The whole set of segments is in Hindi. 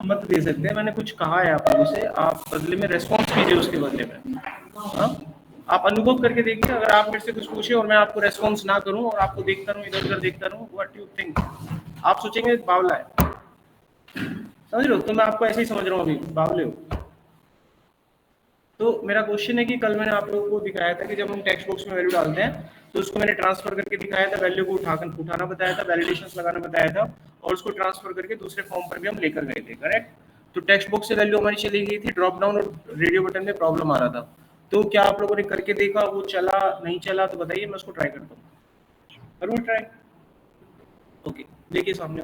मत दे सकते हैं, मैंने कुछ कहा है आप लोगों से, आप बदले में रेस्पॉन्स कीजिए उसके बदले में। हाँ, आप अनुभव करके देखिए, अगर आप मेरे से कुछ पूछे और मैं आपको रेस्पॉन्स ना करूं और आपको देखता रहूं, इधर उधर देखता रहूं, व्हाट यू थिंक, आप सोचेंगे बावला है, समझ रहे हो? तो मैं आपको ऐसे ही समझ रहा हूँ, अभी बावले हो। तो मेरा क्वेश्चन है कि कल मैंने आप लोगों को दिखाया था कि जब हम टेक्स्ट बॉक्स में वैल्यू डालते हैं तो उसको मैंने ट्रांसफर करके दिखाया था, वैल्यू को उठाना बताया था, वैलिडेशंस लगाना बताया था, और उसको ट्रांसफर करके दूसरे फॉर्म पर भी हम लेकर गए थे, करेक्ट? तो टेक्स्ट बॉक्स से वैल्यू हमारी चली गई थी, ड्रॉप डाउन और रेडियो बटन में प्रॉब्लम आ रहा था। तो क्या आप लोगों ने करके देखा, वो चला नहीं चला? तो बताइए, मैं उसको ट्राई करता हूँ। करूँ ट्राई? ओके, देखिए सामने।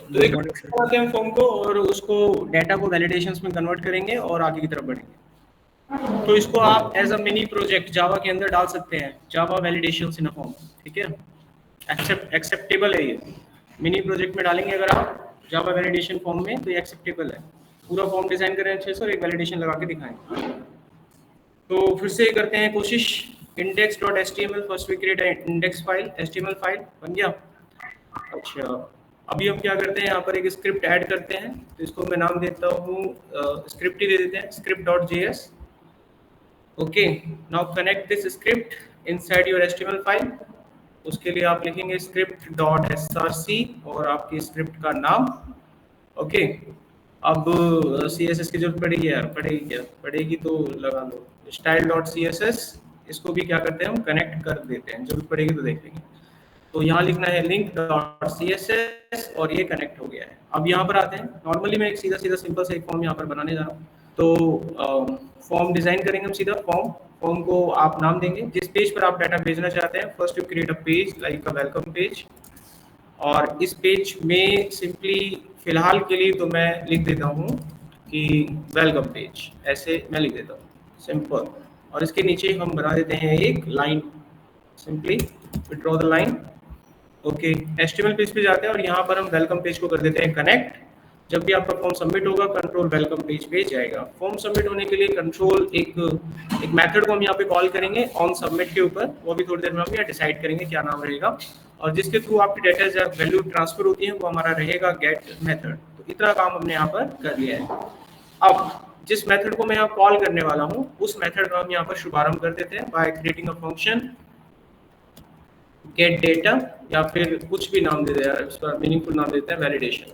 तो एक बनाते हैं फॉर्म को और उसको डाटा को वैलिडेशंस में कन्वर्ट करेंगे और आगे की तरफ बढ़ेंगे। तो इसको आप एज अ मिनी प्रोजेक्ट जावा के अंदर डाल सकते हैं, जावा वैलिडेशंस इन अ फॉर्म, ठीक है? एक्सेप्टेबल है ये, मिनी प्रोजेक्ट में डालेंगे अगर आप जावा वैलिडेशन फॉर्म में तो ये एक्सेप्टेबल है। पूरा फॉर्म डिजाइन करें अच्छे से और एक वैलिडेशन लगा के दिखाएं। तो फिर से करते हैं कोशिश। index.html, first we create index file, html file बन गया। अच्छा, अभी हम क्या करते हैं, यहाँ पर एक स्क्रिप्ट ऐड करते हैं, तो इसको मैं नाम देता हूँ, स्क्रिप्ट ही दे देते हैं, script.js। Okay, now connect this script inside your HTML file. उसके लिए आप लिखेंगे script.src और आपकी स्क्रिप्ट का नाम। ओके, अब CSS की जरूरत पड़ेगी यार, पड़ेगी क्या? पड़ेगी तो लगा लो, style.css। इसको भी क्या करते हैं, हम कनेक्ट कर देते हैं, जरूरत पड़ेगी तो देख लेंगे। तो यहाँ लिखना है link.css और ये कनेक्ट हो गया है। अब यहाँ पर आते हैं, नॉर्मली मैं एक सीधा सीधा सिंपल से एक फॉर्म यहाँ पर बनाने जा रहा हूँ। तो फॉर्म डिजाइन करेंगे हम सीधा। फॉर्म को आप नाम देंगे जिस पेज पर आप डाटा भेजना चाहते हैं। First you create a page like a welcome page, और इस पेज में सिंपली फिलहाल के लिए तो मैं लिख देता हूँ कि वेलकम पेज, ऐसे मैं लिख देता हूँ सिंपल। और इसके नीचे हम बना देते हैं एक line, simply draw the line. Okay, HTML page पे जाते हैं और यहाँ पर हम वेलकम पेज को कर देते हैं कनेक्ट। जब भी आपका फॉर्म सबमिट होगा, कंट्रोल वेलकम पेज पे जाएगा। फॉर्म सबमिट होने के लिए कंट्रोल एक मेथड को हम यहाँ पे कॉल करेंगे ऑन सबमिट के ऊपर, वो भी थोड़ी देर में हम यहाँ डिसाइड करेंगे क्या नाम रहेगा, और जिसके थ्रू आपकी डेटा वैल्यू ट्रांसफर होती है वो हमारा रहेगा गेट मेथड। तो इतना काम हमने यहाँ पर कर लिया है। अब जिस मेथड को मैं यहाँ कॉल करने वाला हूँ उस मेथड का हम यहाँ पर शुभारंभ कर देते हैं by creating a function gate data, या फिर कुछ भी नाम दे दे यार, उसका मीनिंगफुल नाम देते हैं वैलिडेशन।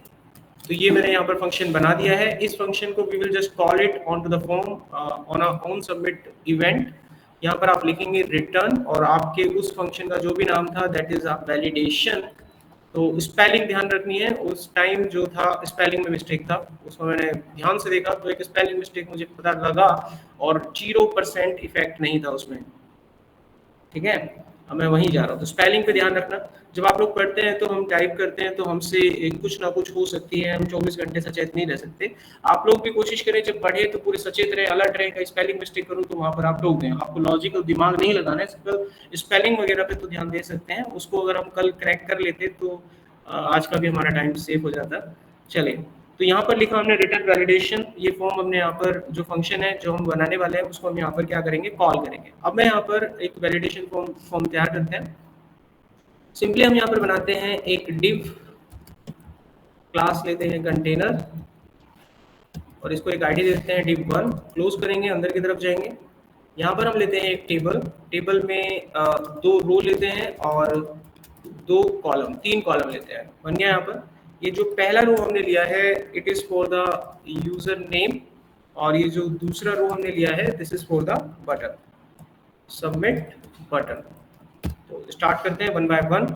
तो ये मैंने यहाँ पर फंक्शन बना दिया है। इस फंक्शन को we will just call it on to the form on a on submit event. यहाँ पर आप लिखेंगे रिटर्न और आपके उस फंक्शन का जो भी नाम था दैट इज अ वैलिडेशन। तो स्पेलिंग ध्यान रखनी है, उस टाइम जो था स्पेलिंग में मिस्टेक था, उसको मैंने ध्यान से देखा तो एक स्पेलिंग मिस्टेक मुझे पता लगा और 0% इफेक्ट नहीं था उसमें, ठीक है? अब मैं वहीं जा रहा हूँ, तो स्पेलिंग पे ध्यान रखना। जब आप लोग पढ़ते हैं तो हम टाइप करते हैं तो हमसे कुछ ना कुछ हो सकती है, हम 24 घंटे सचेत नहीं रह सकते। आप लोग भी कोशिश करें जब पढ़े तो पूरे सचेत रहे, अलर्ट रहे, कहीं स्पेलिंग मिस्टेक करूँ तो वहाँ पर आप टोक दें। आपको लॉजिक और दिमाग नहीं लगाना है, सिर्फ स्पेलिंग वगैरह पे तो ध्यान दे सकते हैं। उसको अगर हम कल क्रैक कर लेते तो आज का भी हमारा टाइम सेव हो जाता। चले, तो यहाँ पर लिखा हमने रिटर्न वैलिडेशन। ये फॉर्म हमने यहाँ पर जो फंक्शन है जो हम बनाने वाले हैं उसको हम यहाँ पर क्या करेंगे, कॉल करेंगे। अब मैं यहाँ पर एक वैलिडेशन फॉर्म तैयार करते हैं। सिंपली हम यहाँ पर बनाते हैं एक डिव क्लास, लेते हैं कंटेनर और इसको एक आईडी देते हैं div1। क्लोज करेंगे, अंदर की तरफ जाएंगे, यहाँ पर हम लेते हैं एक टेबल। टेबल में 2 रो लेते हैं और 2 कॉलम, 3 कॉलम लेते हैं। बन गया यहाँ पर। ये जो पहला रो हमने लिया है it is for the user name, और ये जो दूसरा रो हमने लिया है this is for the button, submit button. तो स्टार्ट करते हैं वन बाय वन।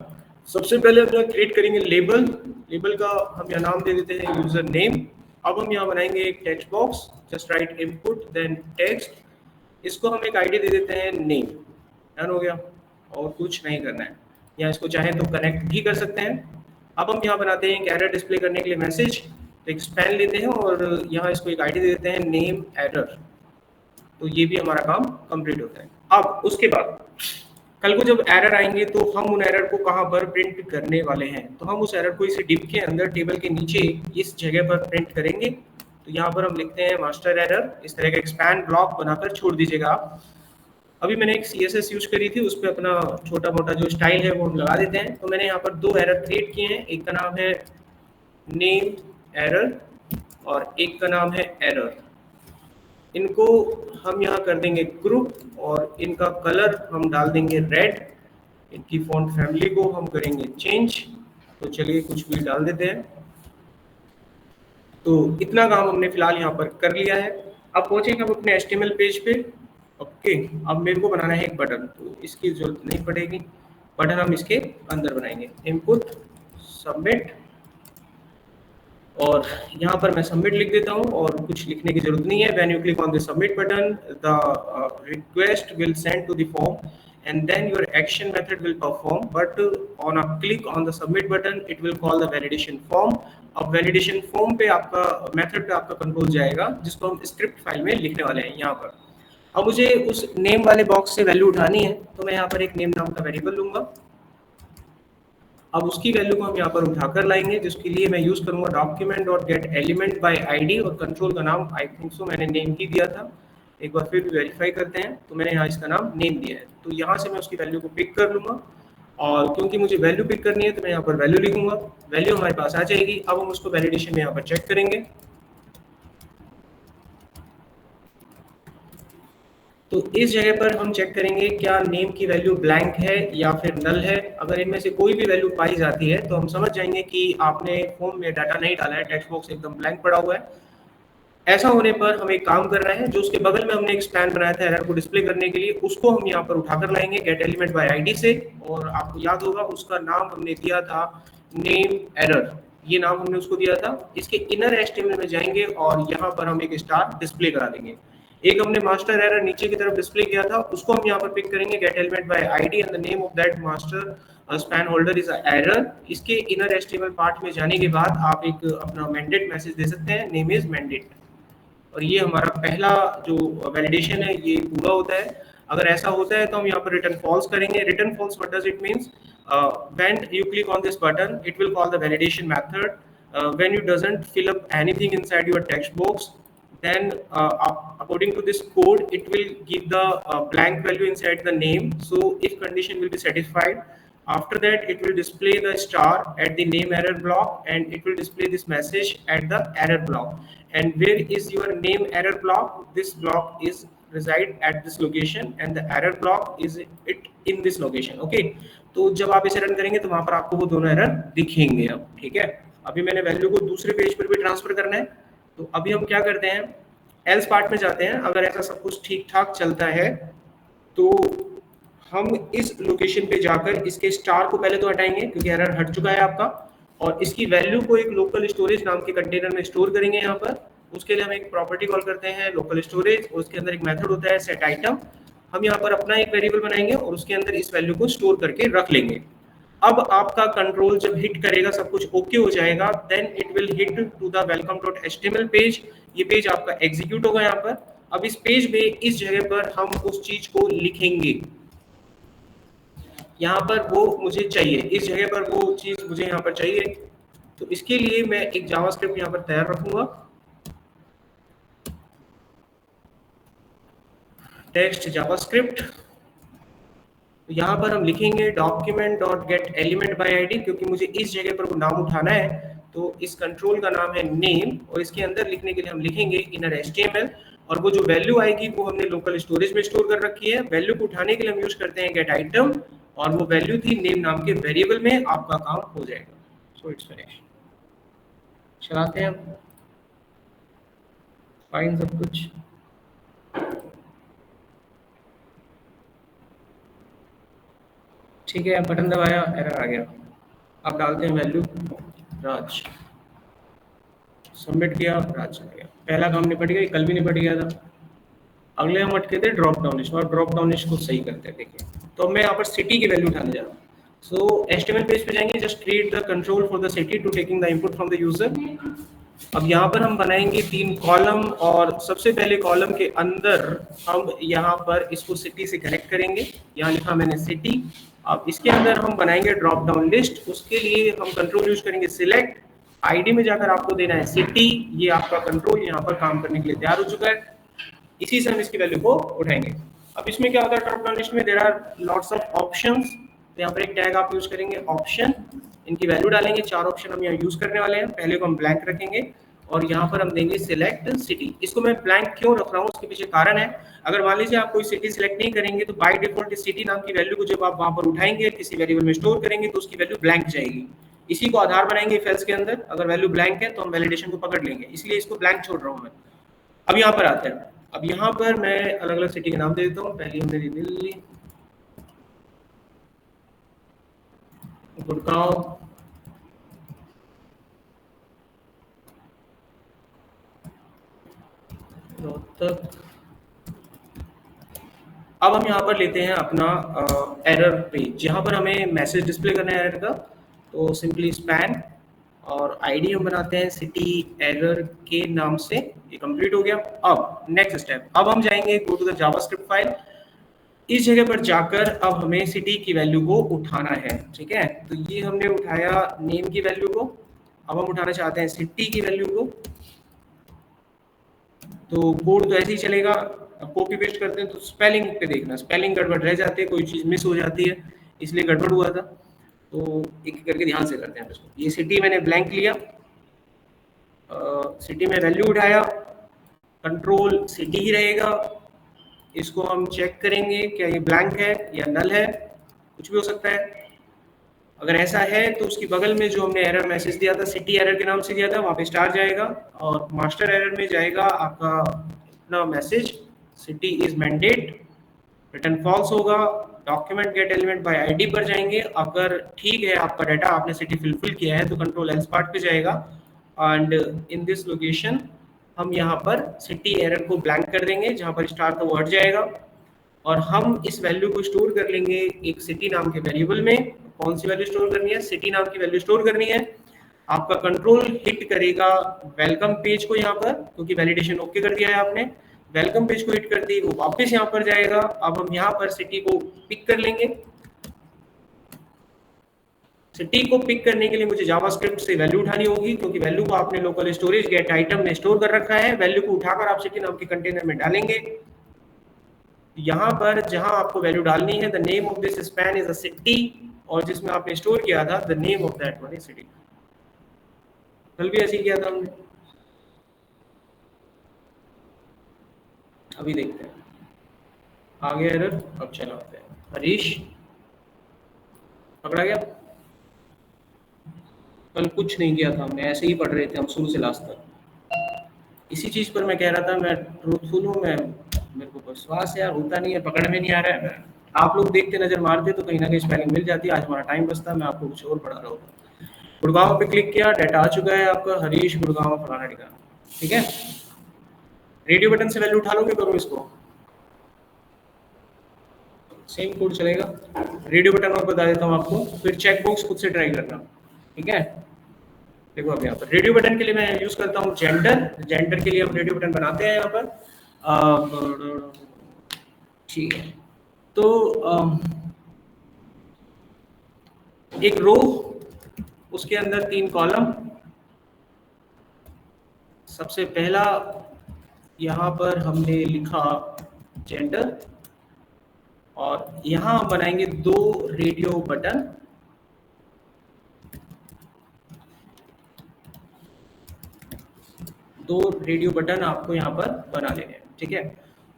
सबसे पहले हम यहाँ क्रिएट करेंगे लेबल। लेबल का हम यहाँ नाम दे देते हैं यूजर नेम। अब हम यहाँ बनाएंगे एक text box, just write input then text. इसको हम एक आईडी दे देते हैं नेम। डन हो गया, और कुछ नहीं करना है। या इसको चाहे तो कनेक्ट भी कर सकते हैं। अब हम यहाँ बनाते हैं एक एरर डिस्प्ले करने के लिए मैसेज। तो एक स्पैन लेते हैं और यहाँ इसको एक आईडी दे देते हैं नेम एरर, तो ये भी हमारा काम कंप्लीट होता है। अब उसके बाद कल को जब एरर आएंगे तो हम उन एरर को कहाँ पर प्रिंट करने वाले हैं, तो हम उस एरर को इसी डिव के अंदर टेबल के नीचे इस जगह पर प्रिंट करेंगे। तो यहाँ पर हम लिखते हैं मास्टर एरर, इस तरह का एक्सपैंड ब्लॉक बनाकर छोड़ दीजिएगा आप। अभी मैंने एक CSS यूज करी थी, उस पर अपना छोटा मोटा जो स्टाइल है वो हम लगा देते हैं। तो मैंने यहाँ पर 2 एरर क्रिएट किए हैं, एक का नाम है नेम एरर और एक का नाम है एरर। इनको हम यहाँ कर देंगे ग्रुप और इनका कलर हम डाल देंगे रेड। इनकी फॉन्ट फैमिली को हम करेंगे चेंज। तो चलिए कुछ भी डाल देते हैं। तो इतना काम हमने फिलहाल यहाँ पर कर लिया है। अब पहुंचेंगे हम अपने HTML पेज पे। ओके, अब मेरे को बनाना है एक बटन, तो इसकी जरूरत नहीं पड़ेगी। बटन हम इसके अंदर बनाएंगे, इनपुट सबमिट, और यहाँ पर मैं सबमिट लिख देता हूँ और कुछ लिखने की जरूरत नहीं है। When you click on the submit button the request will send to the form and then your action method will perform, but on a click on the submit button it will call the validation form। अब validation form पे आपका मेथड पे आपका कंट्रोल जाएगा, जिसको हम स्क्रिप्ट फाइल में लिखने वाले हैं यहाँ पर। अब मुझे उस नेम वाले बॉक्स से वैल्यू उठानी है, तो मैं यहाँ पर एक नेम नाम का वेरिएबल लूंगा। अब उसकी वैल्यू को हम यहाँ पर उठाकर लाएंगे, जिसके लिए मैं यूज करूंगा document dot gate element by ID, और कंट्रोल का नाम आई थिंक सो मैंने नेम ही दिया था। एक बार फिर वेरीफाई करते हैं, तो मैंने यहाँ इसका नाम नेम दिया है। तो यहाँ से मैं उसकी वैल्यू को पिक कर लूंगा, और क्योंकि मुझे वैल्यू पिक करनी है तो मैं यहाँ पर वैल्यू लिखूंगा। वैल्यू हमारे पास आ जाएगी। अब हम उसको वैलिडेशन में यहाँ पर चेक करेंगे। तो इस जगह पर हम चेक करेंगे क्या नेम की वैल्यू ब्लैंक है या फिर नल है। अगर इनमें से कोई भी वैल्यू पाई जाती है तो हम समझ जाएंगे कि आपने फॉर्म में डाटा नहीं डाला है, टेक्स्ट बॉक्स एकदम ब्लैंक पड़ा हुआ है। ऐसा होने पर हम एक काम कर रहे हैं, जो उसके बगल में हमने एक स्पैन बनाया था एरर को डिस्प्ले करने के लिए, उसको हम यहाँ पर उठाकर लाएंगे गेट एलिमेंट बाय आईडी से। और आपको याद होगा उसका नाम हमने दिया था नेम एरर, ये नाम हमने उसको दिया था। इसके इनर HTML में जाएंगे और यहाँ पर हम एक स्टार डिस्प्ले करा देंगे। एक हमने मास्टर एरर नीचे की तरफ डिस्प्ले किया था, उसको हम यहाँ पर पिक करेंगे gate element by ID and the name of that master span holder is error. इसके इनर HTML पार्ट में जाने के बाद आप एक अपना मैंडेट मैसेज दे सकते हैं, नेम इज मैंडेट, और ये हमारा पहला जो वैलिडेशन है ये पूरा होता है। अगर ऐसा होता है तो हम यहाँ पर रिटर्न फॉल्स करेंगे। Return false what does it means, when you click on this button it will call the validation method, when you doesn't fill up anything inside your text box, then according to this code it will give the blank value inside the name. So if condition will be satisfied, after that it will display the star at the name error block and it will display this message at the error block. And where is your name error block? This block is reside at this location and the error block is it in this location। okay, तो जब आप इसे रन करेंगे तो वहां पर आपको वो दोनों एरर दिखेंगे। अब ठीक है, अभी मैंने वैल्यू को दूसरे पेज पर भी ट्रांसफर करना है, तो अभी हम क्या करते हैं, एल्स पार्ट में जाते हैं। अगर ऐसा सब कुछ ठीक ठाक चलता है तो हम इस लोकेशन पे जाकर इसके स्टार को पहले तो हटाएंगे क्योंकि एरर हट चुका है आपका, और इसकी वैल्यू को एक लोकल स्टोरेज नाम के कंटेनर में स्टोर करेंगे। यहाँ पर उसके लिए हम एक प्रॉपर्टी कॉल करते हैं लोकल स्टोरेज, उसके अंदर एक मेथड होता है सेट आइटम। हम यहाँ पर अपना एक वेरिएबल बनाएंगे और उसके अंदर इस वैल्यू को स्टोर करके रख लेंगे। अब आपका कंट्रोल जब हिट करेगा, सब कुछ ओके हो जाएगा, then it will hit to the welcome.html page. ये पेज आपका एग्जीक्यूट होगा यहाँ पर। अब इस पेज में इस जगह पर हम उस चीज को लिखेंगे, यहाँ पर वो मुझे चाहिए, इस जगह पर वो चीज मुझे यहाँ पर चाहिए। तो इसके लिए मैं एक जावास्क्रिप्ट यहाँ पर तैयार रखूंगा, टेक्स्ट जावास्क्रिप्ट। यहाँ पर हम लिखेंगे document dot gate element by ID, क्योंकि मुझे इस जगह पर वो नाम उठाना है। तो इस कंट्रोल का नाम है नेम, और इसके अंदर लिखने के लिए हम लिखेंगे इनर HTML, और वो जो वैल्यू आएगी वो हमने लोकल स्टोरेज में स्टोर कर रखी है। वैल्यू को उठाने के लिए हम यूज करते हैं गेट आइटम, और वो वैल्यू थी नेम नाम के वेरिएबल में। आपका काम हो जाएगा। So it's finish. चलाते हैं, फाइन सब कुछ। ठीक है, बटन दबाया, एरर आ गया। अब डालते हैं वैल्यू राज, सबमिट किया, राज आ गया। पहला काम निपट गया, कल भी निपट गया था। अगले हम अटके थे ड्रॉप डाउन लिस्ट, और ड्रॉप डाउन लिस्ट को सही करते हैं। देखिए, तो मैं यहाँ पर सिटी की वैल्यू उठाने जा रहा हूँ। सो HTML पेज पे जाएंगे, just create the control for the city to taking the input from the user. अब यहाँ पर हम बनाएंगे 3 कॉलम और सबसे पहले कॉलम के अंदर हम यहाँ पर इसको सिटी से कनेक्ट करेंगे। यहाँ लिखा मैंने सिटी। अब इसके अंदर हम बनाएंगे ड्रॉप डाउन लिस्ट। उसके लिए हम कंट्रोल यूज करेंगे सिलेक्ट। आईडी में जाकर आपको देना है सिटी। ये आपका कंट्रोल यहाँ पर काम करने के लिए तैयार हो चुका है। इसी से हम इसकी वैल्यू को उठाएंगे। अब इसमें क्या होता है, ड्रॉप डाउन लिस्ट में there are lots of options. तो यहाँ पर एक टैग आप यूज करेंगे ऑप्शन, इनकी वैल्यू डालेंगे। 4 ऑप्शन हम यहाँ यूज करने वाले हैं। पहले को हम ब्लैंक रखेंगे और यहाँ पर हम देंगे सिलेक्ट सिटी। इसको मैं ब्लैंक क्यों रख रहा हूँ, उसके पीछे कारण है। अगर मान लीजिए आप कोई सिटी सिलेक्ट नहीं करेंगे तो बाय डिफॉल्ट सिटी नाम की वैल्यू को जब आप वहां पर उठाएंगे किसी वेरिएबल में स्टोर करेंगे तो उसकी वैल्यू ब्लैंक जाएगी। इसी को आधार बनाएंगे इफ एल्स के अंदर। अगर वैल्यू ब्लैंक है तो हम वैलिडेशन को पकड़ लेंगे, इसलिए इसको ब्लैंक छोड़ रहा हूँ मैं। अब यहाँ पर आते हैं। अब यहाँ पर मैं अलग अलग सिटी के नाम दे देता हूँ। पहली हमने दी दिल्ली, गुड़गांव, रोहतक। अब हम यहाँ पर लेते हैं अपना एरर पेज, यहाँ पर हमें मैसेज डिस्प्ले करना है एरर का। तो सिंपली स्पैन और आईडी हम बनाते हैं सिटी एरर के नाम से। ये कंप्लीट हो गया। अब नेक्स्ट स्टेप, अब हम जाएंगे go to the JavaScript file. इस जगह पर जाकर अब हमें सिटी की वैल्यू को उठाना है। ठीक है, तो ये हमने उठाया नेम की वैल्यू को। अब हम उठाना चाहते हैं सिटी की वैल्यू को। तो कोड तो ऐसे ही चलेगा। अब कॉपी पेस्ट करते हैं तो स्पेलिंग पे देखना, स्पेलिंग गड़बड़ रह जाती है, कोई चीज मिस हो जाती है, इसलिए गड़बड़ हुआ था। तो एक एक करके ध्यान से करते हैं इसको। ये सिटी मैंने ब्लैंक लिया, सिटी में वैल्यू उठाया, कंट्रोल सिटी ही रहेगा। इसको हम चेक करेंगे क्या ये ब्लैंक है या नल है, कुछ भी हो सकता है। अगर ऐसा है तो उसकी बगल में जो हमने एरर मैसेज दिया था सिटी एरर के नाम से दिया था वहाँ पे स्टार जाएगा और मास्टर एरर में जाएगा आपका अपना message city is mandate, return false होगा। Document get element by ID पर जाएंगे। अगर ठीक है आपका डाटा, आपने सिटी फिलफिल किया है तो कंट्रोल एल्स पार्ट पे जाएगा एंड इन दिस लोकेशन हम यहाँ पर सिटी एरर को ब्लैंक कर देंगे। जहाँ पर स्टार था वो हट जाएगा और हम इस वैल्यू को स्टोर कर लेंगे एक सिटी नाम के वेरिएबल में। कौन सी वैल्यू स्टोर करनी है, सिटी नाम की वैल्यू स्टोर करनी है। आपका कंट्रोल हिट करेगा वेलकम पेज को यहाँ पर, क्योंकि वैलिडेशन ओके कर दिया है आपने। वेलकम पेज को हिट कर दी, वो वापस यहाँ पर जाएगा। अब हम यहाँ पर सिटी को पिक कर लेंगे। सिटी को पिक करने के लिए मुझे जावास्क्रिप्ट से वैल्यू उठानी होगी, क्योंकि वैल्यू को आपने लोकल स्टोरेज गेट आइटम में स्टोर कर रखा है। वैल्यू को उठाकर आप सिटी नाम के कंटेनर में डालेंगे। यहाँ पर जहां आपको वैल्यू डालनी है, the name of this span is a city, और जिसमें आपने स्टोर किया था the name of that one is city. कल भी ऐसे ही किया था हमने। अभी देखते हैं आगे एरर। अब चलाते हैं। हरीश पकड़ा गया। कल कुछ नहीं किया था हमने, ऐसे ही पढ़ रहे थे हम शुरू से लास्ट तक। इसी चीज पर मैं कह रहा था, मैं ट्रूथफुल हूँ, मैं मेरे को विश्वास यार होता नहीं है, पकड़ में नहीं आ रहा है। आप लोग देखते नजर मारते तो कहीं ना कहीं स्पेलिंग मिल जाती। आज हमारा टाइम बचता, मैं आपको कुछ और पढ़ा रहा होता। गुड़गांव पे क्लिक किया, डाटा आ चुका है आपका हरीश गुड़गांव फलाना ठिकाना। ठीक है, रेडियो बटन से वैल्यू उठा लोगे, करो इसको, सेम कोड चलेगा। रेडियो बटन और बता देता हूँ आपको, फिर चेक बॉक्स खुद से ट्राई करना। ठीक है, देखो अब यहाँ पर रेडियो बटन के लिए मैं यूज करता हूँ जेंडर। जेंडर के लिए हम रेडियो बटन बनाते हैं यहाँ पर। ठीक है, तो एक रो, उसके अंदर 3 कॉलम। सबसे पहला यहाँ पर हमने लिखा जेंडर और यहाँ हम बनाएंगे 2 रेडियो बटन। दो रेडियो बटन आपको यहाँ पर बना लेने हैं। ठीक है,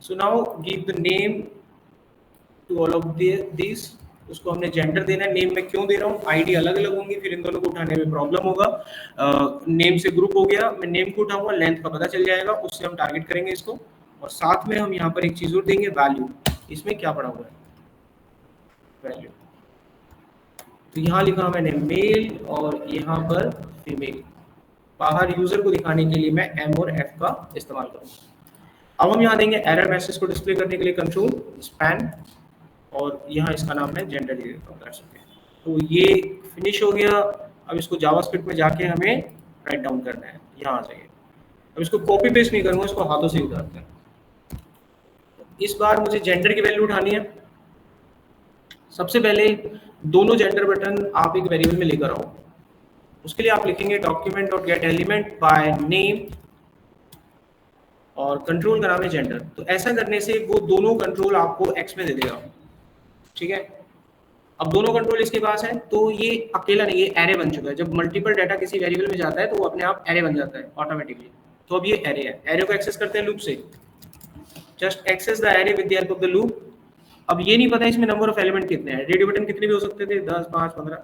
so now give the name to all of this. उसको हमने जेंडर देना है। नेम में क्यों दे रहा हूँ, आईडी अलग अलग होंगी, फिर इन दोनों को उठाने में प्रॉब्लम होगा। नेम से ग्रुप हो गया, मैं नेम को उठाऊंगा, लेंथ का पता चल जाएगा, उससे हम टारगेट करेंगे इसको। और साथ में हम यहाँ पर एक चीज और देंगे, वैल्यू। इसमें क्या पड़ा हुआ है, वैल्यू। तो यहाँ लिखा मैंने मेल और यहाँ पर फीमेल। बाहर यूजर को दिखाने के लिए मैं M और F का इस्तेमाल करूँगा। अब हम यहाँ देंगे एरर मैसेज को डिस्प्ले करने के लिए कंट्रोल स्पैन, और यहाँ इसका नाम है जेंडर दे देता हूँ। तो ये फिनिश हो गया। अब इसको जावास्क्रिप्ट में जाके हमें राइट डाउन करना है। यहाँ आ जाइए। अब इसको कॉपी पेस्ट नहीं करूँगा, इसको हाथों से ही उतारते हैं। इस बार मुझे जेंडर की वैल्यू उठानी है। सबसे पहले दोनों जेंडर बटन आप एक वेरिएबल में लेकर आओ। उसके लिए आप लिखेंगे document dot gate element by name और कंट्रोल का नाम है जेंडर। तो ऐसा करने से वो दोनों कंट्रोल आपको एक्स में दे देगा, ठीक है। अब दोनों कंट्रोल इसके पास है तो ये अकेला नहीं, ये एरे बन चुका है। जब मल्टीपल डाटा किसी वेरिएबल में जाता है तो वो अपने आप एरे बन जाता है ऑटोमेटिकली। तो अब ये एरे है, एरे को एक्सेस करते हैं लूप से। Just access the array with the help of the loop. अब ये नहीं पता इसमें नंबर ऑफ एलिमेंट कितने हैं, रेडियो बटन कितने भी हो सकते थे, 10, 5, 15।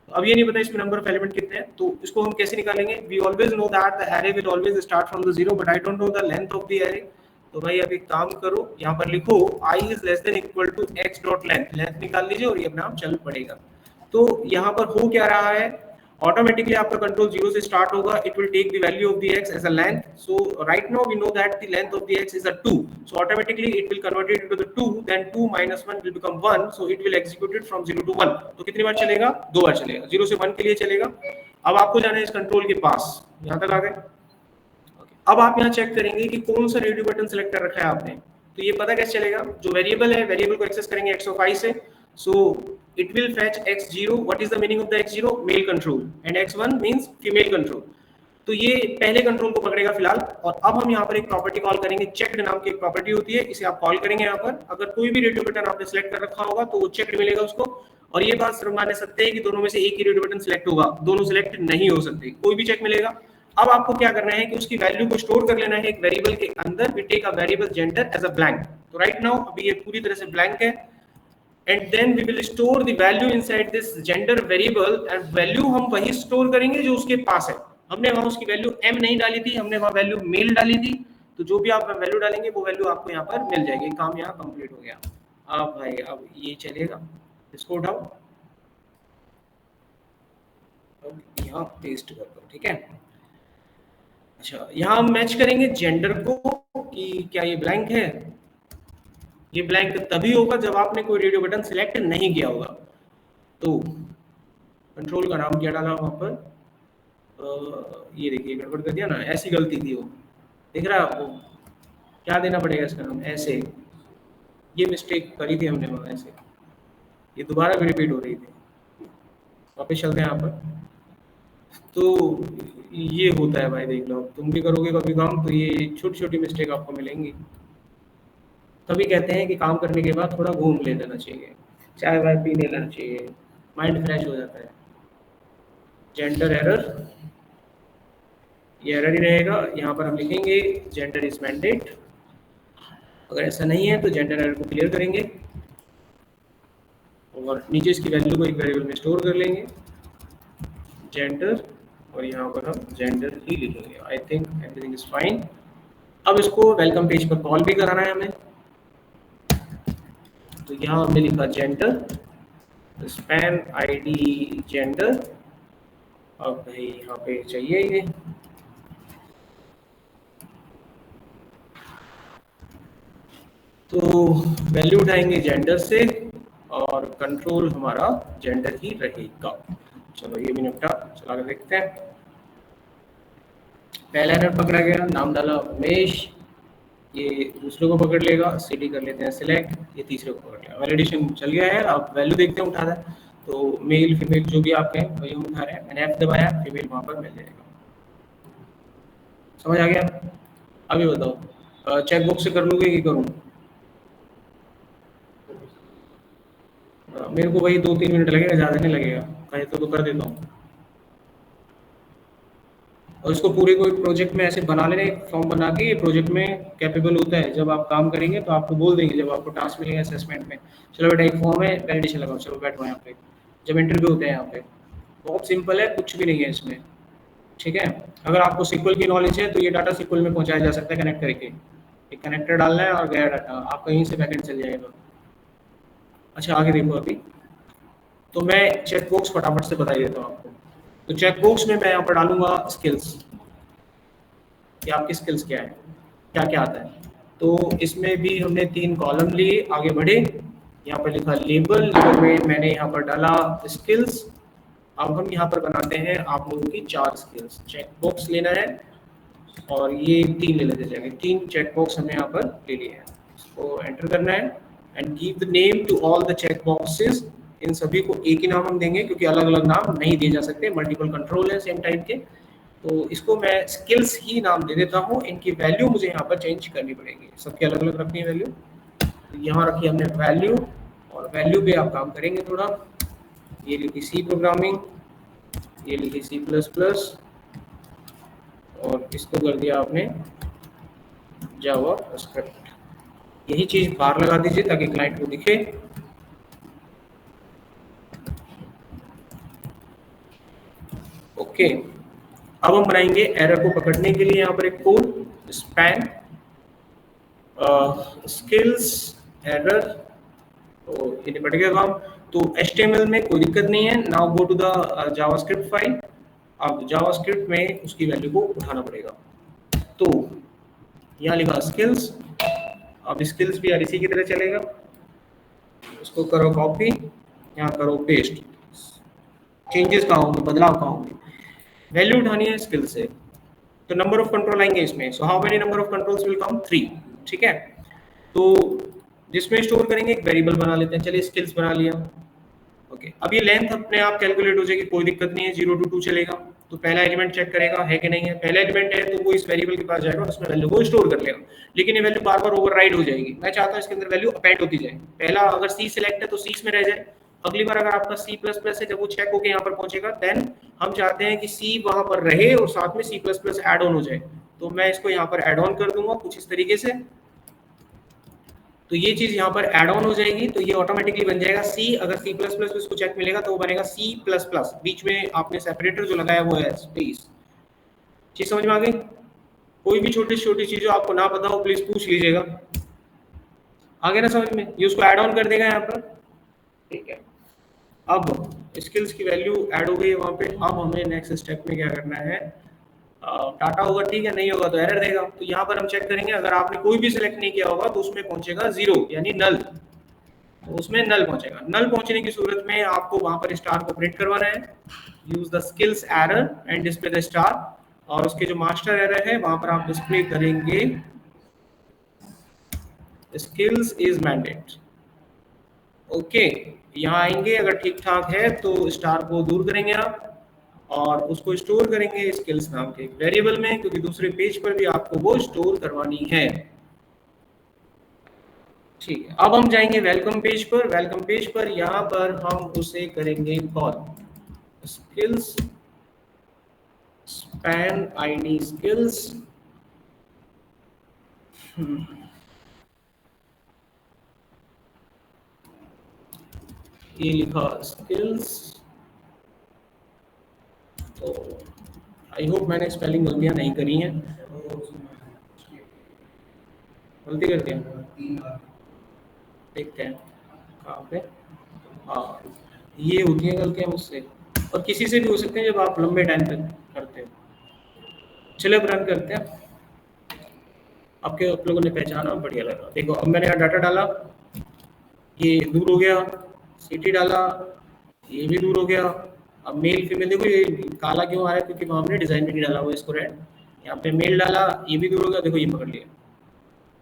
अब ये नहीं पता इसमें नंबर ऑफ एलिमेंट कितने हैं, तो इसको हम कैसे निकालेंगे? We always know that the array will always start from the zero, but I don't know the length of the array. तो भाई अब एक काम करो, यहाँ पर लिखो i is less than equal to x dot length, length निकाल लीजिए और ये अपना आप चल पड़ेगा। तो यहाँ पर हो क्या रहा है, ऑटोमेटिकली आपका कंट्रोल जीरो से स्टार्ट होगा। It will take the value of the x as a length. So right now we know that the length of the x is a 2, so automatically it will convert it into the 2, then 2 minus 1 will become 1, so it will execute it from 0 to 1। तो कितनी बार चलेगा? 2 बार चलेगा, 0 से 1 के लिए चलेगा। अब आपको जाना है इस कंट्रोल के पास, यहाँ तक आ गए। अब आप यहाँ चेक करेंगे कि कौन सा रेडियो बटन सेलेक्ट कर रखा है आपने। तो ये पता कैसे चलेगा? जो वेरिएबल है, वेरिएबल को एक्सेस करेंगे x of i से, so it will fetch x0। what is the meaning of the x0? male control, and x1 means female control। तो ये पहले कंट्रोल को पकड़ेगा फिलहाल। और अब हम यहाँ पर एक प्रॉपर्टी कॉल करेंगे, चेक्ड नाम की एक प्रॉपर्टी होती है, इसे आप कॉल करेंगे यहाँ पर। अगर कोई भी रेडियो बटन आपने सेलेक्ट कर रखा होगा तो वो चेक्ड मिलेगा उसको। और ये बात सिर्फ माने सकते हैं कि दोनों में से एक ही रेडियो बटन सिलेक्ट होगा, दोनों सिलेक्ट नहीं हो सकते, कोई भी चेक मिलेगा। अब आपको क्या करना है कि उसकी वैल्यू को स्टोर कर लेना है एक वेरिएबल के अंदर। We take a variable gender as a blank. तो राइट नाउ अभी ये पूरी तरह से ब्लैंक है, and then we will store the value inside this gender variable. And value हम वही स्टोर करेंगे जो उसके पास है। हमने वहां उसकी वैल्यू m नहीं डाली थी, हमने वहां वैल्यू मेल डाली थी। तो जो भी आप वैल्यू डालेंगे वो वैल्यू आपको यहाँ पर मिल जाएगी। काम यहाँ कंप्लीट हो गया। अब भाई अब ये चलेगा, इसको उठाओ, अब यहाँ पेस्ट कर दो, ठीक है। अच्छा, यहाँ हम मैच करेंगे जेंडर को कि क्या ये ब्लैंक है। ये ब्लैंक तभी होगा जब आपने कोई रेडियो बटन सिलेक्ट नहीं किया होगा। तो कंट्रोल का नाम क्या डाला वहां पर, ये देखिए गड़बड़ कर दिया ना, ऐसी गलती थी वो, दिख रहा है आपको? क्या देना पड़ेगा इसका नाम, ऐसे। ये मिस्टेक करी थी हमने वहां, ऐसे। ये दोबारा भी रिपीट हो रही थी। वापस चलते हैं यहाँ पर। तो ये होता है भाई, देख लो, तुम भी करोगे कभी काम तो ये छोटी छोटी मिस्टेक आपको मिलेंगी। तभी कहते हैं कि काम करने के बाद थोड़ा घूम ले लेना चाहिए, चाय वाय पी लेना चाहिए, माइंड फ्रेश हो जाता है। जेंडर एरर, ये एरर ही रहेगा। यहाँ पर हम लिखेंगे जेंडर इज मैंडेट। अगर ऐसा नहीं है तो जेंडर एरर को क्लियर करेंगे और नीचे इसकी वैल्यू को एक वेरिएबल में स्टोर कर लेंगे जेंडर, और यहाँ पर हम जेंडर ही लिखेंगे। I think everything is fine. अब इसको वेलकम पेज पर कॉल भी कराना है हमें। तो यहाँ हमने लिखा जेंडर स्पैन आईडी जेंडर। अब भाई यहाँ पे चाहिए ये, तो वैल्यू उठाएंगे जेंडर से और कंट्रोल हमारा जेंडर ही रहेगा। चलो ये भी निपटा, चला कर देखते हैं। पहला एरर पकड़ा गया, नाम डाला उमेश, ये दूसरे को पकड़ लेगा, सिटी कर लेते हैं सिलेक्ट, ये तीसरे को पकड़ लिया, वैलिडेशन चल गया है। अब वैल्यू देखते हैं, उठा है तो मेल फीमेल जो भी आप कहें वही हम उठा रहे हैं। मैंने एफ दबाया, फीमेल वहां पर मिल जाएगा। समझ आ गया? अभी बताओ, चेक बॉक्स से कर लूँगी कि करूँ? मेरे को वही 2-3 मिनट लगेगा, ज़्यादा नहीं लगेगा, कहे तो कर देता हूँ। और इसको पूरे कोई प्रोजेक्ट में ऐसे बना लेना, एक फॉर्म बना के। ये प्रोजेक्ट में कैपेबल होता है, जब आप काम करेंगे तो आपको बोल देंगे, जब आपको टास्क मिलेगा असेसमेंट में, चलो बेटा एक फॉर्म है, वैलिडेशन लगाओ, चलो बैठो यहाँ पे। जब इंटरव्यू होते हैं यहाँ पे, बहुत सिंपल है, कुछ भी नहीं है इसमें, ठीक है। अगर आपको सिक्वल की नॉलेज है तो ये डाटा सिक्वल में पहुँचाया जा सकता है कनेक्ट करके। एक कनेक्टर डालना है और गया डाटा, आप कहीं से बैकेंड चल जाएगा। अच्छा आगे देखो अभी, तो मैं चेक बॉक्स फटाफट से बता देता हूँ आपको। तो चेक बॉक्स में मैं यहाँ पर डालूंगा स्किल्स, कि आपकी स्किल्स क्या है, क्या क्या आता है। तो इसमें भी हमने 3 कॉलम लिए, आगे बढ़े। यहाँ पर लिखा लेबल, लेबल में मैंने यहाँ पर डाला स्किल्स, अब हम यहाँ पर बनाते हैं आप लोगों की 4 स्किल्स। चेक बॉक्स लेना है और ये 3 ले लेते जाएंगे, 3 चेक बॉक्स हमने यहाँ पर ले लिए हैं। इसको एंटर करना है and give the name to all the check boxes. इन सभी को एक ही नाम हम देंगे क्योंकि अलग अलग नाम नहीं दिए जा सकते, मल्टीपल कंट्रोल है सेम टाइप के। तो इसको मैं स्किल्स ही नाम दे देता हूँ। इनकी वैल्यू मुझे यहाँ पर चेंज करनी पड़ेगी, सबके अलग अलग रखनी है वैल्यू। यहाँ रखी हमने वैल्यू और वैल्यू पे आप काम करेंगे थोड़ा। ये लिखी सी प्रोग्रामिंग, ये लिखी सी प्लस प्लस और इसको कर दिया आपने जावा स्क्रिप्ट। यही चीज बाहर लगा दीजिए ताकि क्लाइंट को दिखे। ओके, अब हम बनाएंगे एरर को पकड़ने के लिए यहाँ पर एक कोड स्पैन स्किल्स एरर। तो ये निपट गया काम। तो HTML में कोई दिक्कत नहीं है। Now go to the JavaScript file. अब जावास्क्रिप्ट में उसकी वैल्यू को उठाना पड़ेगा। तो यहाँ लिखा स्किल्स, अब स्किल्स भी इसी की तरह चलेगा। उसको करो कॉपी, यहाँ करो पेस्ट। चेंजेस कहाँ होंगे, बदलाव कहाँ होंगे, वैल्यू उठानी है स्किल से। तो नंबर ऑफ कंट्रोल आएंगे इसमें। So how many number of controls will come, 3। ठीक है, तो जिसमें स्टोर करेंगे एक वेरिएबल बना लेते हैं। चलिए स्किल्स बना लिया। ओके, अब ये लेंथ अपने आप कैलकुलेट हो जाएगी, कोई दिक्कत नहीं है, 0 to 2 चलेगा। तो पहला एलिमेंट चेक करेगा है कि नहीं है। पहला एलिमेंट है तो वो इस वेरिएबल के पास जाएगा और उसमें वैल्यू को स्टोर कर लेगा। लेकिन ये वैल्यू बार बार ओवरराइड हो जाएगी। मैं चाहता हूँ इसके अंदर वैल्यू अपेंड होती जाए। पहला अगर सी सिलेक्ट है तो सी में रह जाए। अगली बार अगर आपका सी प्लस प्लस है, जब वो चेक होकर यहाँ पर पहुंचेगा देन हम चाहते हैं कि सी वहां पर रहे और साथ में C plus plus add on हो जाए। तो मैं इसको यहाँ पर एड ऑन कर दूंगा कुछ इस तरीके से। तो ये चीज यहाँ पर एड ऑन हो जाएगी। तो ये ऑटोमेटिकली बन जाएगा सी। अगर सी प्लस प्लस इसको चेक मिलेगा तो वो बनेगा सी प्लस प्लस। बीच में आपने सेपरेटर जो लगाया वो है स्पेस। चीज समझ में आ गई? कोई भी छोटी छोटी चीज आपको ना पता हो प्लीज पूछ लीजिएगा। आगे ना समझ में? ये उसको ऐड ऑन कर देगा यहाँ पर। ठीक है, अब स्किल्स की वैल्यू ऐड हो गई है वहां पे। अब हमें नेक्स्ट स्टेप में क्या करना है, डाटा होगा, ठीक है, नहीं होगा तो एरर देगा। तो यहाँ पर हम चेक करेंगे, अगर आपने कोई भी सिलेक्ट नहीं किया होगा तो उसमें पहुंचेगा 0 यानी नल। तो उसमें नल पहुंचेगा। नल पहुंचने की सूरत में आपको वहां पर स्टार को प्रिंट करवाना है। Use the skills error and display the star. और उसके जो मास्टर एरर है वहां पर आप डिस्प्ले करेंगे स्किल्स इज मैंडेट। ओके, यहाँ आएंगे, अगर ठीक ठाक है तो स्टार को दूर करेंगे आप और उसको स्टोर करेंगे स्किल्स नाम के एक वेरिएबल में, क्योंकि दूसरे पेज पर भी आपको वो स्टोर करवानी है। ठीक है, अब हम जाएंगे वेलकम पेज पर। वेलकम पेज पर यहाँ पर हम उसे करेंगे call skills span ID skills. ये लिखा स्किल्स। तो आई होप मैंने स्पेलिंग गलतियां नहीं करी हैं। गलती कर दिया, देखते हैं कहाँ पे। हाँ, ये होती है गलतियां मुझसे और किसी से भी हो सकते हैं जब आप लंबे टाइम तक करते हो। चलो अब रन करते हैं। आपके आप लोगों ने पहचाना, बढ़िया लगा। देखो अब मैंने यहाँ डाटा डाला, ये दूर हो गया। सिटी डाला, ये भी दूर हो गया। अब मेल फीमेल, देखो ये काला क्यों आ रहा है, क्योंकि वहाँ हमने डिजाइन में नहीं डाला हुआ इसको रेड। यहाँ पे मेल डाला, ये भी दूर हो गया। देखो ये पकड़ लिया।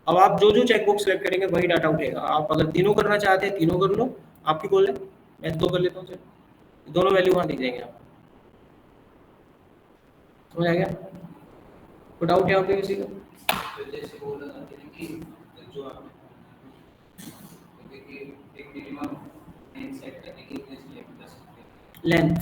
अब आप जो जो चेकबॉक्स सेलेक्ट करेंगे वही डाटा उठेगा। आप अगर तीनों करना चाहते हैं तीनों कर लो, आपकी कॉल है। मैं 2 कर लेता हूँ, दोनों वैल्यू वहाँ दिख जाएंगे आप। समझ आ गया? कोई डाउट यहाँ पे किसी का? लेंथ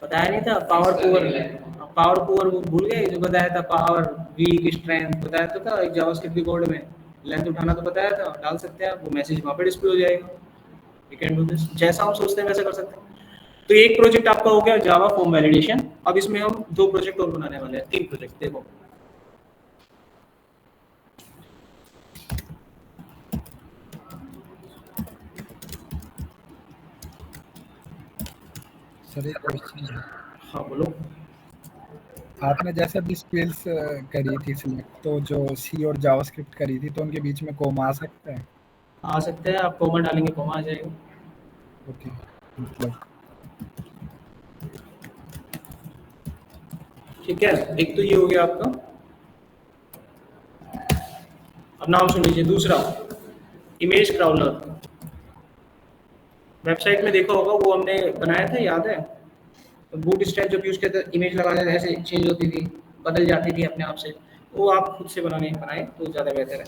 बताया नहीं था, पावर पुअर वो भूल गए जो बताया था। पावर वीक स्ट्रेंथ बताया तो था एक जावास्क्रिप्ट की कोड में। लेंथ उठाना तो बताया था, डाल सकते हैं आप, वो मैसेज वहाँ पे डिस्प्ले हो जाएगा। यू कैन डू दिस, जैसा हम सोचते हैं वैसा कर सकते हैं। तो एक प्रोजेक्ट आपका हो गया जावा फॉर्म वैलिडेशन। अब इसमें हम 2 प्रोजेक्ट और बनाने वाले हैं, 3 प्रोजेक्ट। देखो सर एक क्वेश्चन है। हाँ बोलो। आपने जैसे अभी स्किल्स करी थी सिलेक्ट, तो जो सी और जावास्क्रिप्ट करी थी तो उनके बीच में कोमा आ सकता है? आ सकते हैं, आप कॉमा डालेंगे कॉमा आ जाएगा। ओके, मतलब ठीक है, एक तो ये हो गया आपका। अब नाम सुन लीजिए दूसरा, इमेज क्राउलर। वेबसाइट में देखा होगा, वो हमने बनाया था, याद है? बूट स्ट्रैप जब यूज करते इमेज लगाने से ऐसे चेंज होती थी, बदल जाती थी अपने आप से। वो आप खुद से बनाए तो ज़्यादा बेहतर है।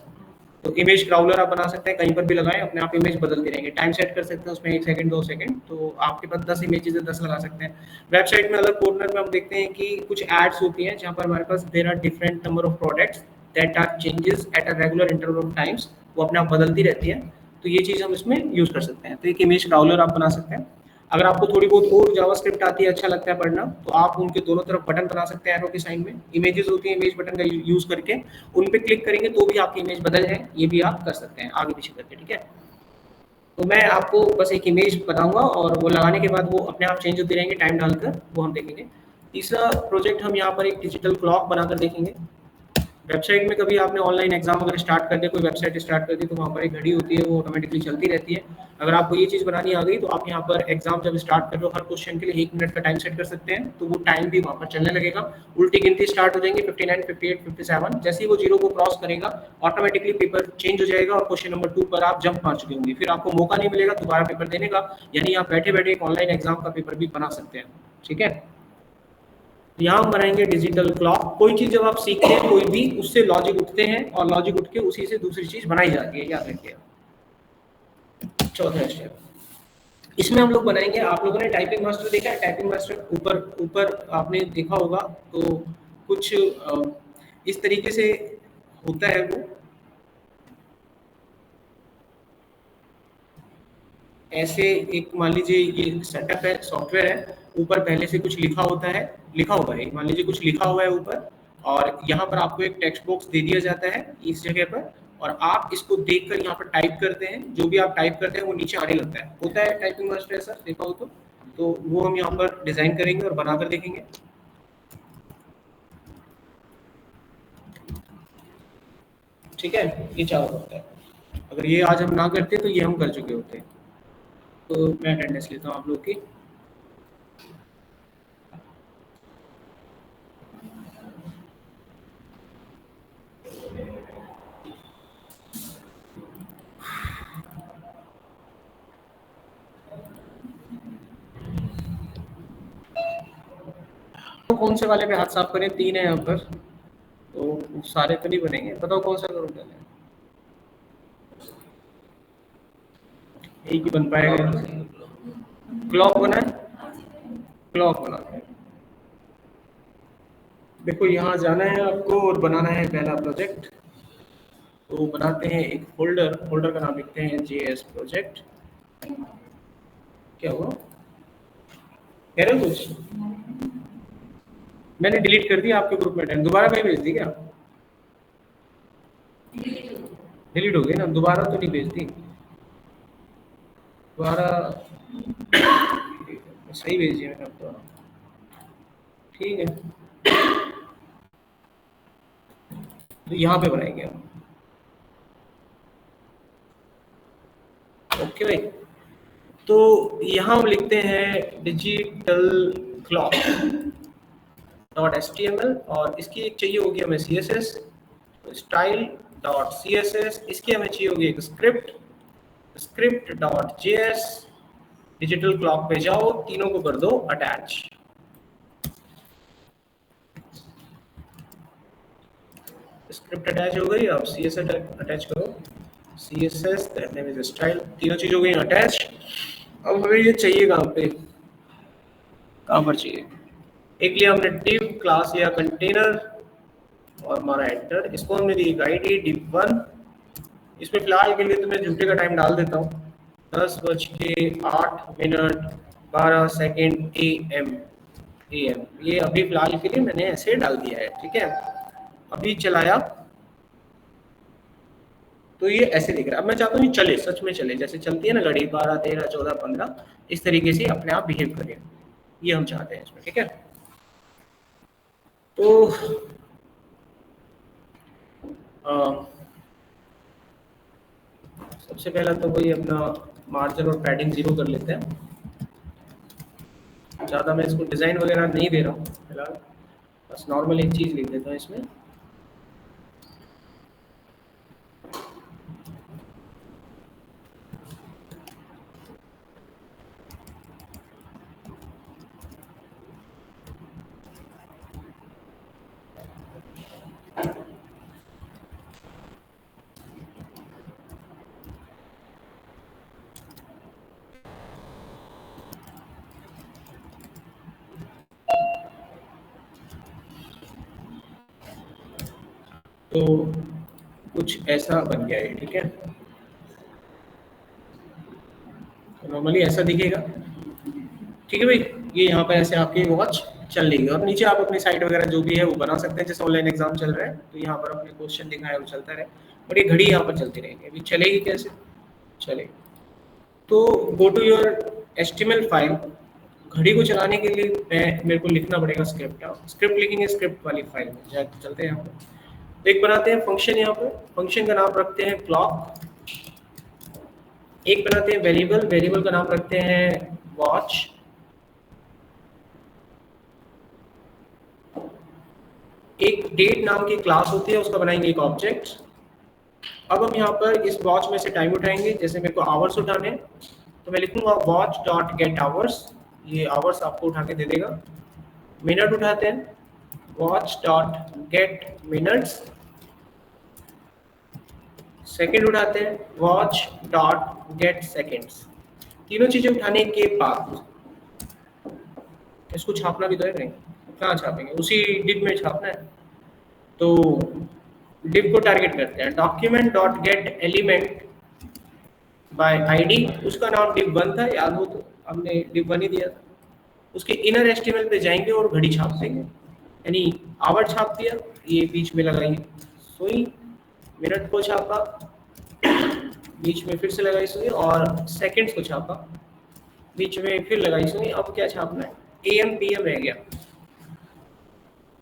तो इमेज क्राउलर आप बना सकते हैं, कहीं पर भी लगाएं, अपने आप इमेज बदलते रहेंगे। टाइम सेट कर सकते हैं उसमें 1 सेकंड 2 सेकंड, तो आपके पास 10 इमेजेस है, 10 लगा सकते हैं। वेबसाइट में अलग कॉर्नर में हम देखते हैं कि कुछ एड्स होती हैं जहाँ पर हमारे पास there are different number of products that are changes at a regular interval of times, वो अपने आप बदलती रहती है। तो ये चीज़ हम इसमें यूज़ कर सकते हैं। तो एक इमेज क्राउलर आप बना सकते हैं। अगर आपको थोड़ी बहुत और जावास्क्रिप्ट आती है, अच्छा लगता है पढ़ना, तो आप उनके दोनों तरफ बटन बना सकते हैं एरो के साइन में। इमेजेस होती हैं, इमेज बटन का यूज करके उन पे क्लिक करेंगे तो भी आपकी इमेज बदल जाए, ये भी आप कर सकते हैं आगे पीछे करके, ठीक है? तो मैं आपको बस एक इमेज बताऊंगा और वो लगाने के बाद वो अपने आप चेंज होते रहेंगे टाइम डालकर, वो हम देखेंगे। तीसरा प्रोजेक्ट हम यहाँ पर एक डिजिटल क्लॉक बनाकर देखेंगे। वेबसाइट में कभी आपने ऑनलाइन एग्जाम वगैरह स्टार्ट कर दिया, कोई वेबसाइट स्टार्ट कर दी, तो वहाँ पर एक घड़ी होती है, वो ऑटोमेटिकली चलती रहती है। अगर आपको ये चीज़ बनानी आ गई तो आप यहाँ पर एग्जाम जब स्टार्ट कर रहे हो, हर क्वेश्चन के लिए 1 मिनट का टाइम सेट कर सकते हैं, तो वो टाइम भी वहाँ पर चलने लगेगा। उल्टी गिनती स्टार्ट हो जाएंगी, 59, 58, 57। जैसे ही वो 0 को क्रॉस करेगा, ऑटोमेटिकली पेपर चेंज हो जाएगा और क्वेश्चन नंबर 2 पर आप जंप मार चुके होंगे। फिर आपको मौका नहीं मिलेगा दोबारा पेपर देने का, यानी आप बैठे बैठे एक ऑनलाइन एग्जाम का पेपर भी बना सकते हैं, ठीक है? यहाँ हम बनाएंगे डिजिटल क्लॉक। कोई चीज जब आप सीखते हैं कोई भी, उससे लॉजिक उठते हैं और लॉजिक उठ के उसी से दूसरी चीज बनाई जाती है, याद रखिए। चौथा स्टेप, इसमें हम लोग बनाएंगे, आप लोगों ने टाइपिंग मास्टर देखा है? टाइपिंग मास्टर ऊपर ऊपर आपने देखा होगा, तो कुछ इस तरीके से होता है वो, ऐसे एक मान लीजिए ये सेटअप है, सॉफ्टवेयर है, ऊपर पहले से कुछ लिखा होता है, लिखा हुआ है, मान लीजिए कुछ लिखा हुआ है ऊपर, और यहाँ पर आपको एक टेक्स्ट बॉक्स दे दिया जाता है इस जगह पर, और आप इसको देखकर यहाँ पर टाइप करते हैं। जो भी आप टाइप करते हैं वो नीचे आने लगता है, होता है टाइपिंग मास्टर ऐसा, देखा हो तो वो हम यहाँ पर डिजाइन करेंगे और बनाकर देखेंगे। ठीक है, ये क्या होता है, अगर ये आज हम ना करते तो ये हम कर चुके होते। तो मैं अटेंडेंस लेता हूँ आप लोग की। तो कौन से वाले पे हाथ साफ करें? 3 है यहाँ पर, तो सारे तो नहीं बनेंगे, बताओ कौन सा करूँ पहले? एक ही बन पाएगा। क्लॉक बना है, क्लॉक बना है। देखो यहाँ जाना है आपको और बनाना है पहला प्रोजेक्ट। तो बनाते हैं एक फोल्डर, फोल्डर का नाम लिखते हैं JS प्रोजेक्ट। क्या हुआ, कह रहे हो कुछ? मैंने डिलीट कर दिया आपके ग्रुप में, दोबारा कहीं भेज दी क्या? डिलीट हो गई ना, दोबारा तो नहीं भेज दी, दोबारा सही भेजिए मैंने अब तो, ठीक है। तो यहाँ पे बनाएंगे हम, ओके भाई। तो यहाँ हम लिखते हैं डिजिटल क्लॉक .html, और इसकी एक चाहिए होगी हमें CSS, स्टाइल .css, इसकी हमें चाहिए होगी एक स्क्रिप्ट, script.js। डिजिटल क्लॉक पे जाओ, तीनों को कर दो अटैच। स्क्रिप्ट अटैच हो गई, अब CSS अटैच करो, CSS that name is style, तीनों चीज हो गई अटैच। अब हमें ये चाहिए कहाँ पे, कहाँ पर चाहिए? एक लिया हमने div क्लास या कंटेनर और हमारा एंटर, इसको हमने दी एक ID div1। इसमें फिलहाल के लिए तो मैं झूठे का टाइम डाल देता हूँ, 10:08 12 सेकेंड AM। ये अभी फिलहाल के लिए मैंने ऐसे डाल दिया है, ठीक है। अभी चलाया तो ये ऐसे दिख रहा है। अब मैं चाहता हूँ चले, सच में चले, जैसे चलती है ना घड़ी, 12 13 14 15, इस तरीके से अपने आप बिहेव करे, ये हम चाहते हैं इसमें, ठीक है। तो सबसे पहला तो वही अपना मार्जिन और पैडिंग 0 कर लेते हैं। ज़्यादा मैं इसको डिज़ाइन वगैरह नहीं दे रहा हूँ फिलहाल, बस नॉर्मल एक चीज़ लिख देता हूँ इसमें। तो कुछ ऐसा बन गया है, ठीक है। तो नॉर्मली ऐसा दिखेगा, ठीक है भाई। ये यहाँ पर ऐसे आपकी वॉच चल लेगी और नीचे आप अपनी साइट वगैरह जो भी है वो बना सकते हैं। जैसे ऑनलाइन एग्जाम चल रहा है तो यहाँ पर अपने क्वेश्चन दिखाए वो चलता रहे, और ये घड़ी यहाँ पर चलती रहेगी। अभी चलेगी कैसे चलेगी, तो go to your HTML file. घड़ी को चलाने के लिए मेरे को लिखना पड़ेगा स्क्रिप्ट। स्क्रिप्ट लिखेंगे स्क्रिप्ट वाली फाइल में जाके, चलते हैं यहाँ पर। एक बनाते हैं फंक्शन, यहाँ पर फंक्शन का नाम रखते हैं क्लॉक। एक बनाते हैं वेरिएबल, वेरिएबल का नाम रखते हैं वॉच। एक डेट नाम की क्लास होती है, उसका बनाएंगे एक ऑब्जेक्ट। अब हम यहाँ पर इस वॉच में से टाइम उठाएंगे। जैसे मेरे को आवर्स उठाने, तो मैं लिखूंगा वॉच डॉट गेट आवर्स। ये आवर्स आपको उठा के दे देगा। मिनट उठाते हैं, watch dot gate minutes. Second उठाते हैं, वॉच डॉट गेट सेकंड्स। तीनों चीजें उठाने के बाद इसको छापना भी तो है, नहीं कहाँ छापेंगे, उसी डिब में छापना है। तो डिब को टारगेट करते हैं, document dot gate element by ID. उसका नाम div1 था, याद हो तो हमने div1 ही दिया था। उसके इनर HTML पे जाएंगे और घड़ी छाप देंगे, यानी आवर छाप दिया, ये बीच में लगाई सुई। मिनट को छापा, बीच में फिर से लगाई सुई, और सेकंड्स को छापा, बीच में फिर लगाई सुई। अब क्या छापना है, AM PM रह गया।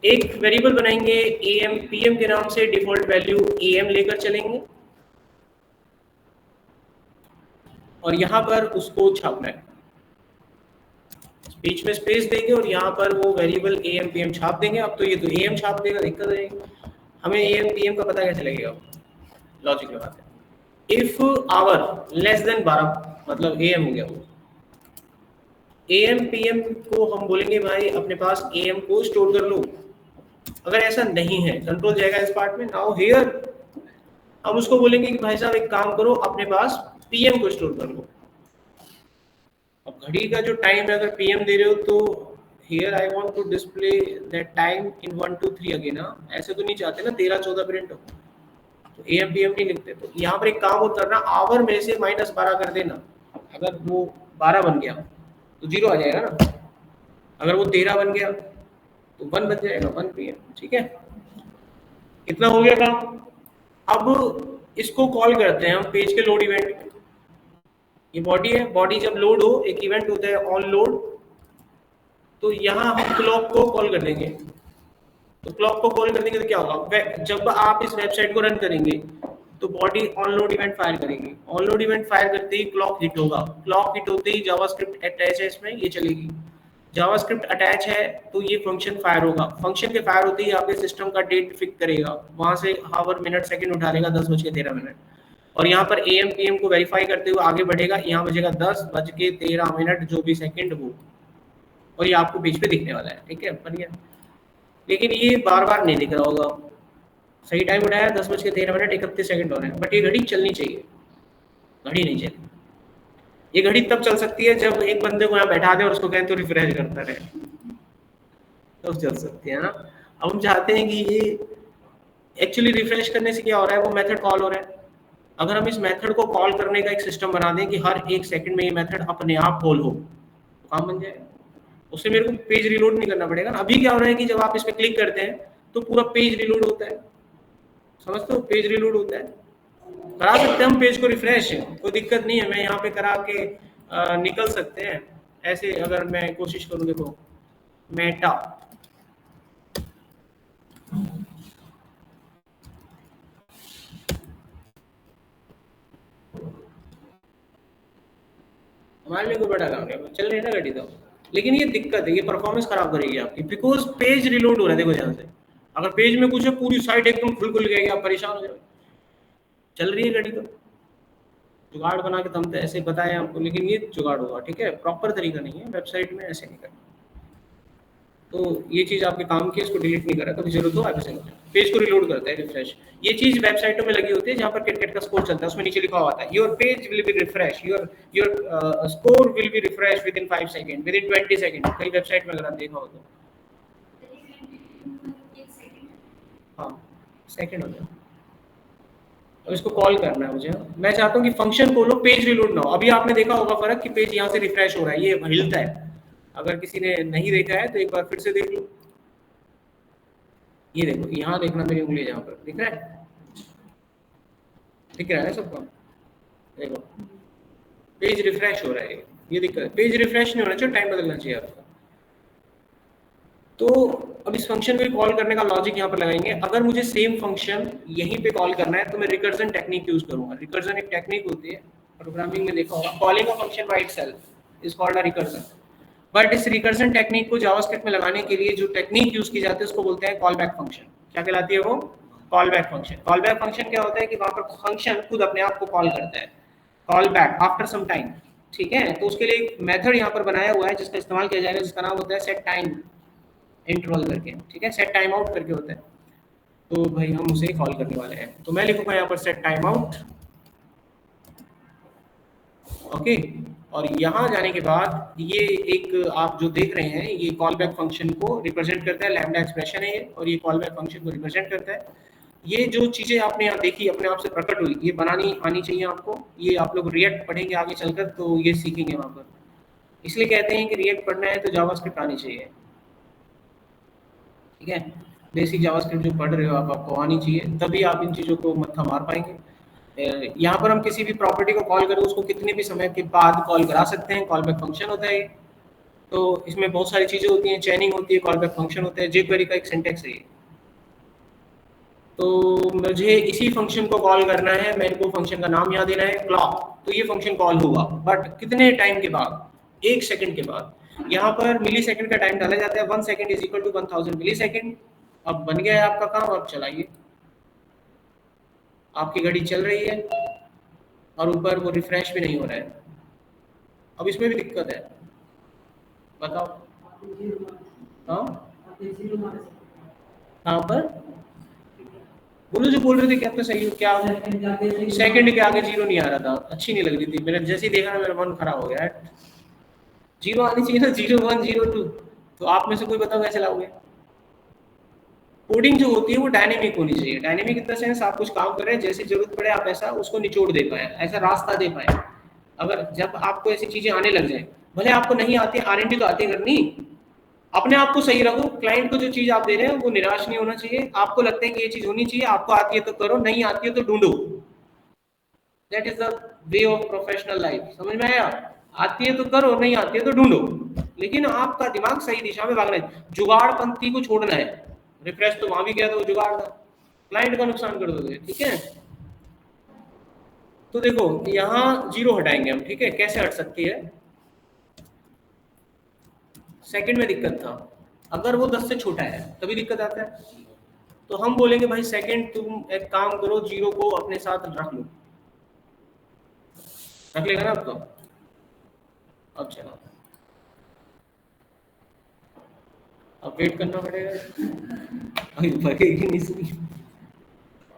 एक वेरिएबल बनाएंगे AM PM के नाम से, डिफॉल्ट वैल्यू AM लेकर चलेंगे और यहाँ पर उसको छापना है। बीच में स्पेस देंगे और यहाँ पर वो वेरिएबल AM PM छाप देंगे। अब तो ये तो AM छाप देगा, दिक्कत रहेगी। हमें AM PM का पता कैसे लगेगा, लॉजिक लगाते हैं। इफ आवर लेस देन 12, मतलब AM हो गया वो। AM PM को हम बोलेंगे भाई अपने पास AM को स्टोर कर लो। अगर ऐसा नहीं है, कंट्रोल जाएगा इस पार्ट में। नाउ हियर हम उसको बोलेंगे कि भाई साहब एक काम करो, अपने पास PM को स्टोर कर लो। अब घड़ी का जो टाइम है अगर PM दे रहे हो तो here I want to display that time in 1 2 3 again. ऐसे तो नहीं चाहते ना 13 14 प्रिंट हो, तो AM PM नहीं लिखते। तो यहाँ पर एक काम और करना, आवर में से -12 कर देना। अगर वो 12 बन गया तो 0 आ जाएगा ना, अगर वो 13 बन गया तो 1 बन जाएगा, 1 PM। ठीक है, इतना हो गया काम। अब इसको कॉल करते हैं हम पेज के लोड इवेंट। ये बॉडी है, बॉडी जब लोड हो एक इवेंट होता है ऑन लोड, तो यहाँ हम क्लॉक को कॉल कर देंगे। तो क्लॉक को कॉल कर देंगे तो क्या होगा, जब आप इस वेबसाइट को रन करेंगे तो body on load event fire करेगी। ऑन लोड इवेंट फायर करते ही क्लॉक हिट होगा। क्लॉक हिट होते ही जावास्क्रिप्ट अटैच है इसमें, ये चलेगी। जावास्क्रिप्ट अटैच है तो ये फंक्शन फायर होगा। फंक्शन के फायर होते ही आपके सिस्टम का डेट फिक्स करेगा, वहां से आवर मिनट सेकंड उठा लेगा 10:13। और यहाँ पर AM PM को वेरीफाई करते हुए आगे बढ़ेगा, यहाँ बजेगा 10:13 जो भी सेकंड हो, और ये आपको बीच पे दिखने वाला है। ठीक है, बढ़िया। लेकिन ये बार बार नहीं दिख रहा होगा। सही टाइम उठाया 10:13 31 हो रहे हैं, बट ये घड़ी चलनी चाहिए। घड़ी नहीं चली, ये घड़ी तब चल सकती है जब एक बंदे को यहाँ बैठा दे और उसको कहें तो रिफ्रेश करता रहे, तब चल सकती है ना। अब हम चाहते हैं कि ये एक्चुअली रिफ्रेश करने से क्या हो रहा है, वो मेथड कॉल हो रहा है। अगर हम इस मेथड को कॉल करने का एक सिस्टम बना दें कि हर 1 सेकंड में ये मेथड अपने आप कॉल हो, तो काम बन जाएगा। उससे मेरे को पेज रिलोड नहीं करना पड़ेगा ना। अभी क्या हो रहा है कि जब आप इस पे क्लिक करते हैं तो पूरा पेज रिलोड होता है, समझते हो, पेज रिलोड होता है। करा सकते हैं हम पेज को रिफ्रेश, कोई दिक्कत नहीं है। मैं यहाँ पे करा के निकल सकते हैं ऐसे। अगर मैं कोशिश करूँ, देखो मेटा, हमारे लिए कोई बड़ा काम नहीं, चल रही है ना गाड़ी तो। लेकिन ये दिक्कत है, ये परफॉर्मेंस खराब करेगी आपकी, बिकॉज पेज रिलोड हो रहा है। देखो ध्यान से, अगर पेज में कुछ है पूरी साइट एकदम खुल गई, आप परेशान हो जाओगे। चल रही है गाड़ी तो जुगाड़ बना के तुम तो ऐसे बताए आपको, लेकिन ये जुगाड़ होगा, ठीक है, प्रॉपर तरीका नहीं है, वेबसाइट में ऐसे नहीं करना। तो ये चीज आपके काम की, इसको डिलीट नहीं करा, कभी जरूरत हो आप ऐसे पेज को रिलोड करता है, रिफ्रेश। ये चीज वेबसाइटों में लगी होती है जहाँ पर क्रिकेट का स्कोर चलता है, उसमें नीचे लिखा हुआ आता है your page will be refresh, your score will be refresh with in 5 second, with in 20 second. कई वेबसाइट में अगर आप देखा हो तो हाँ सेकंड हो जाए। अब इसको कॉल करना है मुझे, मैं चाहता हूँ कि फंक्शन खोलो, पेज रिलोड ना हो। अभी आपने देखा होगा फर्क कि पेज यहाँ से रिफ्रेश हो रहा है, ये हिलता है। अगर किसी ने नहीं देखा है तो एक बार फिर से देख लो। ये देखो, यहाँ देखना मेरी उंगली है, यहाँ पर दिख रहा है, दिख रहा है सबको? देखो पेज रिफ्रेश हो रहा है, ये दिक्कत है। पेज रिफ्रेश नहीं होना चाहिए, टाइम बदलना चाहिए आपका। तो अब इस फंक्शन को कॉल करने का लॉजिक यहाँ पर लगाएंगे। अगर मुझे सेम फंक्शन यहीं पे कॉल करना है तो मैं रिकर्जन टेक्निक यूज करूंगा। रिकर्जन एक टेक्निक होती है, प्रोग्रामिंग में देखा होगा, calling a function by itself is called a recursion. But इस रिकर्जन टेक्निक को जावास्क्रिप्ट में लगाने के लिए जो टेक्निक यूज की जाती है उसको बोलते हैं कॉल बैक फंक्शन। क्या कहलाती है वो? Call back function. Call back function क्या होता है कि वहां पर फंक्शन खुद अपने आप को कॉल करता है, call back after some time, ठीक है। तो उसके लिए एक मेथड यहाँ पर बनाया हुआ है जिसका इस्तेमाल किया जाएगा, जिसका नाम होता है सेट टाइम इंटरवल करके, ठीक है, सेट टाइम आउट करके होता है। तो भाई हम उसे कॉल करने वाले हैं, तो मैं लिखूंगा यहाँ पर सेट टाइम आउट, ओके। और यहाँ जाने के बाद ये एक आप जो देख रहे हैं ये कॉल बैक फंक्शन को रिप्रेजेंट करता है, लैम्डा एक्सप्रेशन है ये, और ये कॉल बैक फंक्शन को रिप्रेजेंट करता है। ये जो चीजें आपने यहाँ देखी अपने आप से प्रकट हुई, ये बनानी आनी चाहिए आपको। ये आप लोग रिएक्ट पढ़ेंगे आगे चलकर तो ये सीखेंगे वहां पर। इसलिए कहते हैं कि रिएक्ट पढ़ना है तो जावास्क्रिप्ट आनी चाहिए, ठीक है। बेसिक जावास्क्रिप्ट जो पढ़ रहे हो आप, आपको आनी चाहिए, तभी आप इन चीज़ों को मत्था मार पाएंगे। यहाँ पर हम किसी भी प्रॉपर्टी को कॉल करें उसको कितने भी समय के बाद कॉल करा सकते हैं, कॉल बैक फंक्शन होता है ये। तो इसमें बहुत सारी चीज़ें होती हैं, चेनिंग होती है, कॉल बैक फंक्शन होता है, jQuery का एक सिंटैक्स है ये। तो मुझे इसी फंक्शन को कॉल करना है, मेरे को फंक्शन का नाम याद देना है क्लॉक। तो ये फंक्शन कॉल होगा, बट कितने टाइम के बाद? 1 सेकंड के बाद। यहाँ पर मिली सेकंड का टाइम डाला जाता है, 1 second is equal to 1000 millisecond. अब बन गया है आपका काम, अब चलाइए। आपकी घड़ी चल रही है और ऊपर वो रिफ्रेश भी नहीं हो रहा है। अब इसमें भी दिक्कत है, बताओ। हाँ कहाँ पर बोलो, जो बोल रहे थे क्या तो सही हो क्या? सेकंड के आगे जीरो नहीं आ रहा था, अच्छी नहीं लग रही थी, मैंने जैसे ही देखा ना मेरा मन खराब हो गया। जीरो आनी चाहिए ना, 01 02। तो आप में से कोई बताओ कैसे लाओगे? कोडिंग जो होती है वो डायनेमिक होनी चाहिए। डायनेमिक इन द सेंस आप कुछ काम कर रहे हैं, जैसे जरूरत पड़े आप ऐसा उसको निचोड़ दे पाए, ऐसा रास्ता दे पाए। अगर जब आपको ऐसी चीजें आने लग जाए, भले आपको नहीं आती, आरएनडी तो आती करनी, अपने आप को सही रखो। क्लाइंट को जो चीज आप दे रहे हैं वो निराश नहीं होना चाहिए। आपको लगता है कि ये चीज होनी चाहिए, आपको आती है तो करो, नहीं आती है तो ढूंढो। That is the way of professional life, समझ में आया? आती है तो करो, नहीं आती है तो ढूंढो, लेकिन आपका दिमाग सही दिशा में भागना है, जुगाड़पंथी को छोड़ना है। रिफ्रेश तो वहां भी गया था, वो जुगाड़ था, क्लाइंट का नुकसान कर दोगे, ठीक है। तो देखो यहाँ जीरो हटाएंगे हम, ठीक है। कैसे हट सकती है? सेकंड में दिक्कत था, अगर वो 10 से छोटा है तभी दिक्कत आता है। तो हम बोलेंगे भाई सेकंड तुम एक काम करो, जीरो को अपने साथ रख लो, रख लेगा ना आपको? अब चलो, अब वेट करना पड़ेगा, अभी भगेगी नहीं सुनी,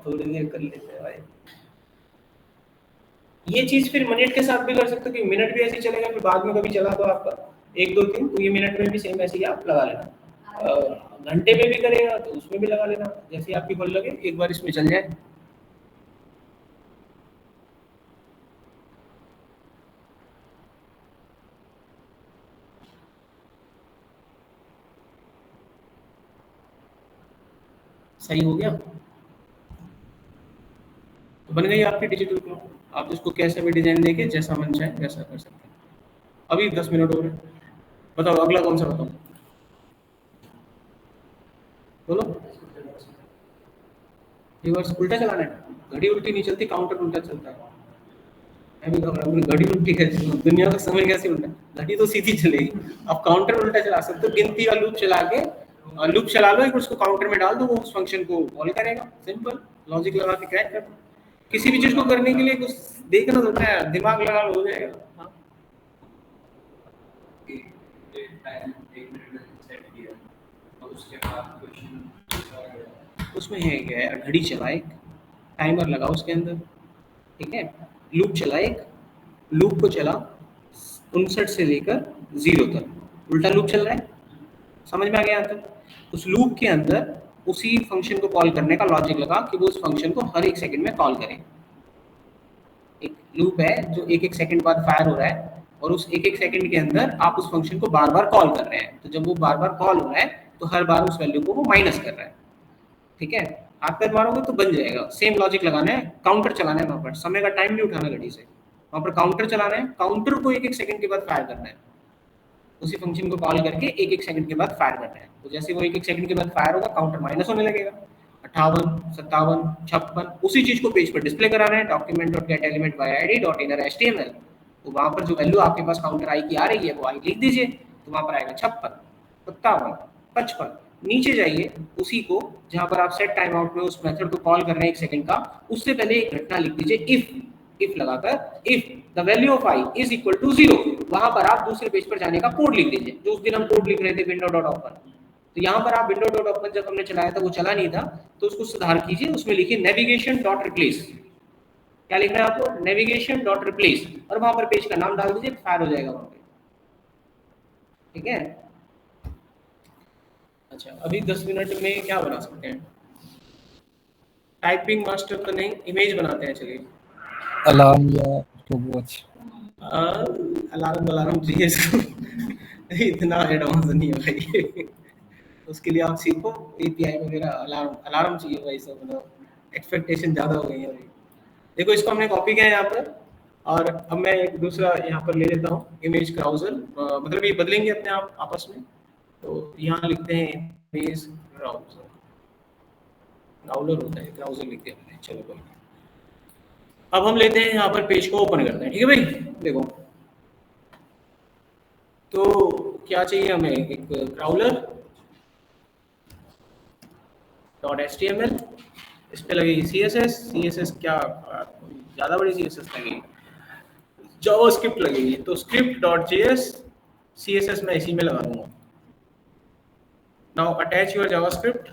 थोड़ी देर कर लेते हैं भाई। ये चीज फिर मिनट के साथ भी कर सकते हो कि मिनट भी ऐसे ही चलेगा, फिर बाद में कभी चला तो आपका 1 2 3, तो ये मिनट में भी सेम ऐसे ही आप लगा लेना। घंटे में भी करेगा तो उसमें भी लगा लेना, जैसे आपकी खोल लगे, एक बार इसमें चल जाए। सही हो गया, तो बन गई आपकी डिजिटल क्लॉक। आप इसको कैसे भी डिजाइन देके जैसा मन चाहे वैसा कर सकते हैं। अभी 10 मिनट हो गए, बताओ अगला कौन सा बताओ, बोलो। रिवर्स उल्टा चलाना है, घड़ी उल्टी नहीं चलती, काउंटर उल्टा चलता है। अभी तो अपनी घड़ी उल्टी है, दुनिया का समय कैसे उल्टा, घड़ी तो सीधी चलेगी, अब काउंटर उल्टा चला सकते हो, गिनती का लूप चला के लूप चला लो, एक उसको काउंटर में डाल दो, वो उस फंक्शन को कॉल करेगा, सिंपल लॉजिक लगा के क्रैक कर दो। किसी भी चीज को करने के लिए कुछ देखना होता है, दिमाग लगा लो, हो जाएगा। हाँ। उसमें है क्या है, घड़ी चलाए, टाइमर लगा उसके अंदर, ठीक है, लूप चला, एक लूप को चला 59 से लेकर 0 तक उल्टा लूप चल रहा है, समझ में आ गया? तो उस लूप के अंदर उसी फंक्शन को कॉल करने का लॉजिक लगा कि वो उस फंक्शन को हर एक सेकंड में कॉल करे। एक लूप है जो एक एक सेकंड बाद फायर हो रहा है, और उस एक एक सेकंड के अंदर आप उस फंक्शन को बार बार कॉल कर रहे हैं, तो जब वो बार बार कॉल हो रहा है तो हर बार उस वैल्यू को वो माइनस कर रहा है, ठीक है। आप कर मारोगे तो बन जाएगा, सेम लॉजिक लगाना है, काउंटर चलाना है, वहां पर समय का टाइम नहीं उठाना घड़ी से, वहां पर काउंटर चलाना है, काउंटर को एक एक सेकंड के बाद फायर करना है, उसी फंक्शन को कॉल करके एक एक सेकंड के बाद फायर करना है। तो जैसे वो एक एक सेकंड के बाद फायर होगा, काउंटर माइनस होने लगेगा, 58, 57, 56, उसी चीज को पेज पर डिस्प्ले कराना है, document dot gate element by ID dot inner HTML. तो वहां पर जो वैल्यू आपके पास काउंटर आई की आ रही है वो आई लिख दीजिए, तो वहां पर आएगा 56, 57, 55। नीचे जाइए, उसी को जहां पर आप सेट टाइम आउट में उस मेथड को कॉल कर रहे हैं एक सेकंड का, उससे पहले एक घटना लिख दीजिए, इफ लगाकर if the value of i is equal to 0, वहां पर आप दूसरे पेज पर जाने का कोड लिख दीजिए, जो उस दिन हम कोड लिख रहे थे विंडो डॉट ओपन। तो यहाँ पर आप विंडो डॉट ओपन जब हमने चलाया था वो चला नहीं था, तो उसको सुधार कीजिए, उसमें लिखिए नेविगेशन डॉट रिप्लेस। क्या लिखना है आपको? नेविगेशन डॉट रिप्लेस, और वहां पर पेज का नाम डाल दीजिए, फायर हो जाएगा वहां पे, ठीक है। अच्छा, अभी 10 मिनट में क्या बना सकते हैं? टाइपिंग मास्टर तो नहीं, इमेज बनाते हैं, चलिए। अलार्म या वॉच। अलार्म चाहिए इतना एडवांस नहीं है भाई उसके लिए आप सीखो एपीआई वगैरह, अलार्म चाहिए भाई, सब मतलब एक्सपेक्टेशन ज़्यादा हो गई है भाई। देखो, इसको हमने कॉपी किया है यहाँ पर, और अब मैं एक दूसरा यहाँ पर ले लेता हूँ, इमेज क्राउजर, मतलब ये बदलेंगे अपने आप आपस में, तो यहाँ लिखते हैं इमेज क्राउजर, क्राउलर होता है, क्राउजर लिखते हैं, चलो कोई। अब हम लेते हैं यहाँ पर पेज को ओपन करते हैं, ठीक है भाई। देखो, तो क्या चाहिए हमें, एक क्राउलर डॉट एचटीएमएल, इस पे लगेगी सीएसएस क्या ज़्यादा बड़ी सीएसएस लगेगी, जावास्क्रिप्ट लगेगी, तो स्क्रिप्ट डॉट जेएस सीएसएस मैं इसी में लगा दूंगा। नाउ अटैच योर जावास्क्रिप्ट,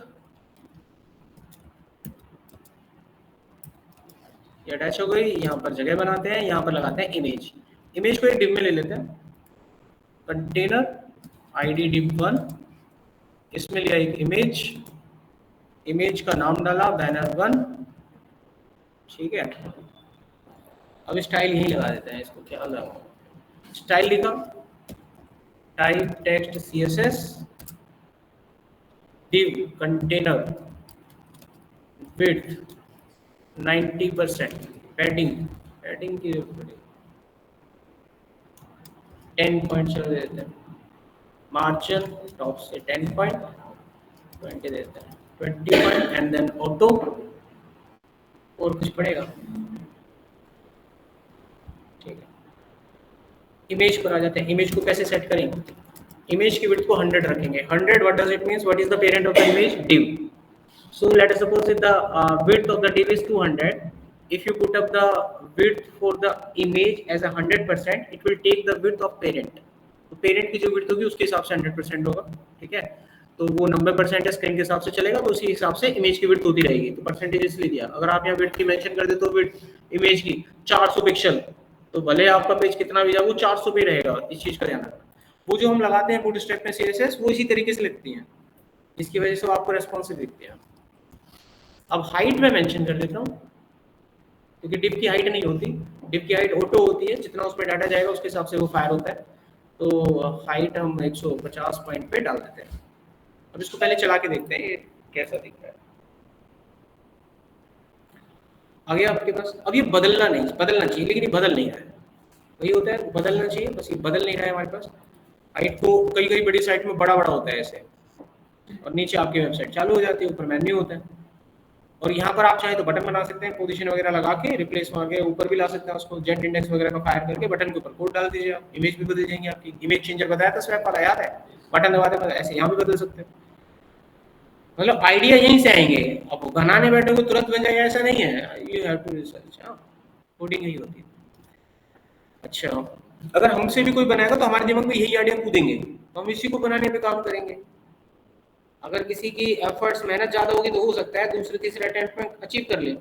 ये अटैच हो गई। यहाँ पर जगह बनाते हैं, यहाँ पर लगाते हैं इमेज को एक डिव में ले लेते हैं, कंटेनर आईडी div1, इसमें लिया एक इमेज का नाम डाला banner1, ठीक है। अब स्टाइल यही लगा देते हैं, इसको क्या लगा, स्टाइल लिखा, type text CSS div container width 90%, padding की 10 पॉइंट चलो देते हैं, मार्जिन टॉप से 10 पॉइंट, 20 देते हैं, 20 पॉइंट, एंड देन ऑटो, और कुछ पड़ेगा, ठीक है। इमेज पर आ जाते हैं, इमेज को कैसे सेट करेंगे, इमेज की विड्थ को 100 रखेंगे, 100 what does it means, what is the parent of the image, div। So let us suppose that the width of the div is 200. If you put up the width for the image as 100%, it will take the width of parent. तो parent की जो width होगी उसके हिसाब से 100% होगा, ठीक है। तो वो 90% स्क्रीन के हिसाब से चलेगा, तो उसी हिसाब से इमेज की width होती रहेगी। तो परसेंटेज इसलिए दिया, अगर आप यहाँ width की मेंशन कर दे तो width इमेज की 400 पिक्सल, तो भले आपका पेज कितना भी जाए वो 400 पे रहेगा, इस चीज का ध्यान रखना। वो जो हम लगाते हैं बूटस्ट्रैप में CSS, वो इसी तरीके से लिखती हैं, इसकी वजह से वो आपको रेस्पॉन्सिव दिखती है। अब हाइट में मेंशन कर देता हूँ, क्योंकि डिव की हाइट नहीं होती, डिव की हाइट ऑटो होती है, जितना उसमें डाटा जाएगा उसके हिसाब से वो फायर होता है। तो हाइट हम 150 पॉइंट पे डाल देते हैं। अब इसको पहले चला के देखते हैं ये कैसा दिखता है। आगे आपके पास, अब ये बदलना चाहिए, लेकिन ये बदल नहीं रहा है, वही होता है, बदलना चाहिए, बस ये बदल नहीं रहा है हमारे पास। हाइट को कई बड़ी साइट में बड़ा होता है ऐसे, और नीचे आपकी वेबसाइट चालू हो जाती है, ऊपर मेन्यू होता है, और यहाँ पर आप चाहे तो बटन बना सकते हैं, पोजीशन वगैरह लगा के रिप्लेस वगैरह ऊपर भी ला सकते हैं उसको, जेट इंडेक्स वगैरह का फायर करके बटन के ऊपर कोड डाल दीजिए आप, इमेज भी बदल जाएंगे आपकी। इमेज चेंजर बताया था स्वैप वाला, याद है? बटन दबाते हैं ऐसे यहाँ भी बदल सकते हैं। मतलब आइडिया यहीं से आएंगे, अब बनाने बैठोगे तुरंत बन जाएगा ऐसा नहीं है, you have to research. Coding यही होती है। अच्छा, अगर हमसे भी कोई बनाएगा तो हमारे दिमाग में यही आइडिया कूदेंगे, तो हम इसी को बनाने पे काम करेंगे। अगर किसी की एफर्ट्स मेहनत ज्यादा होगी तो हो सकता है दूसरे तीसरे अटेम्प्ट में अचीव कर ले,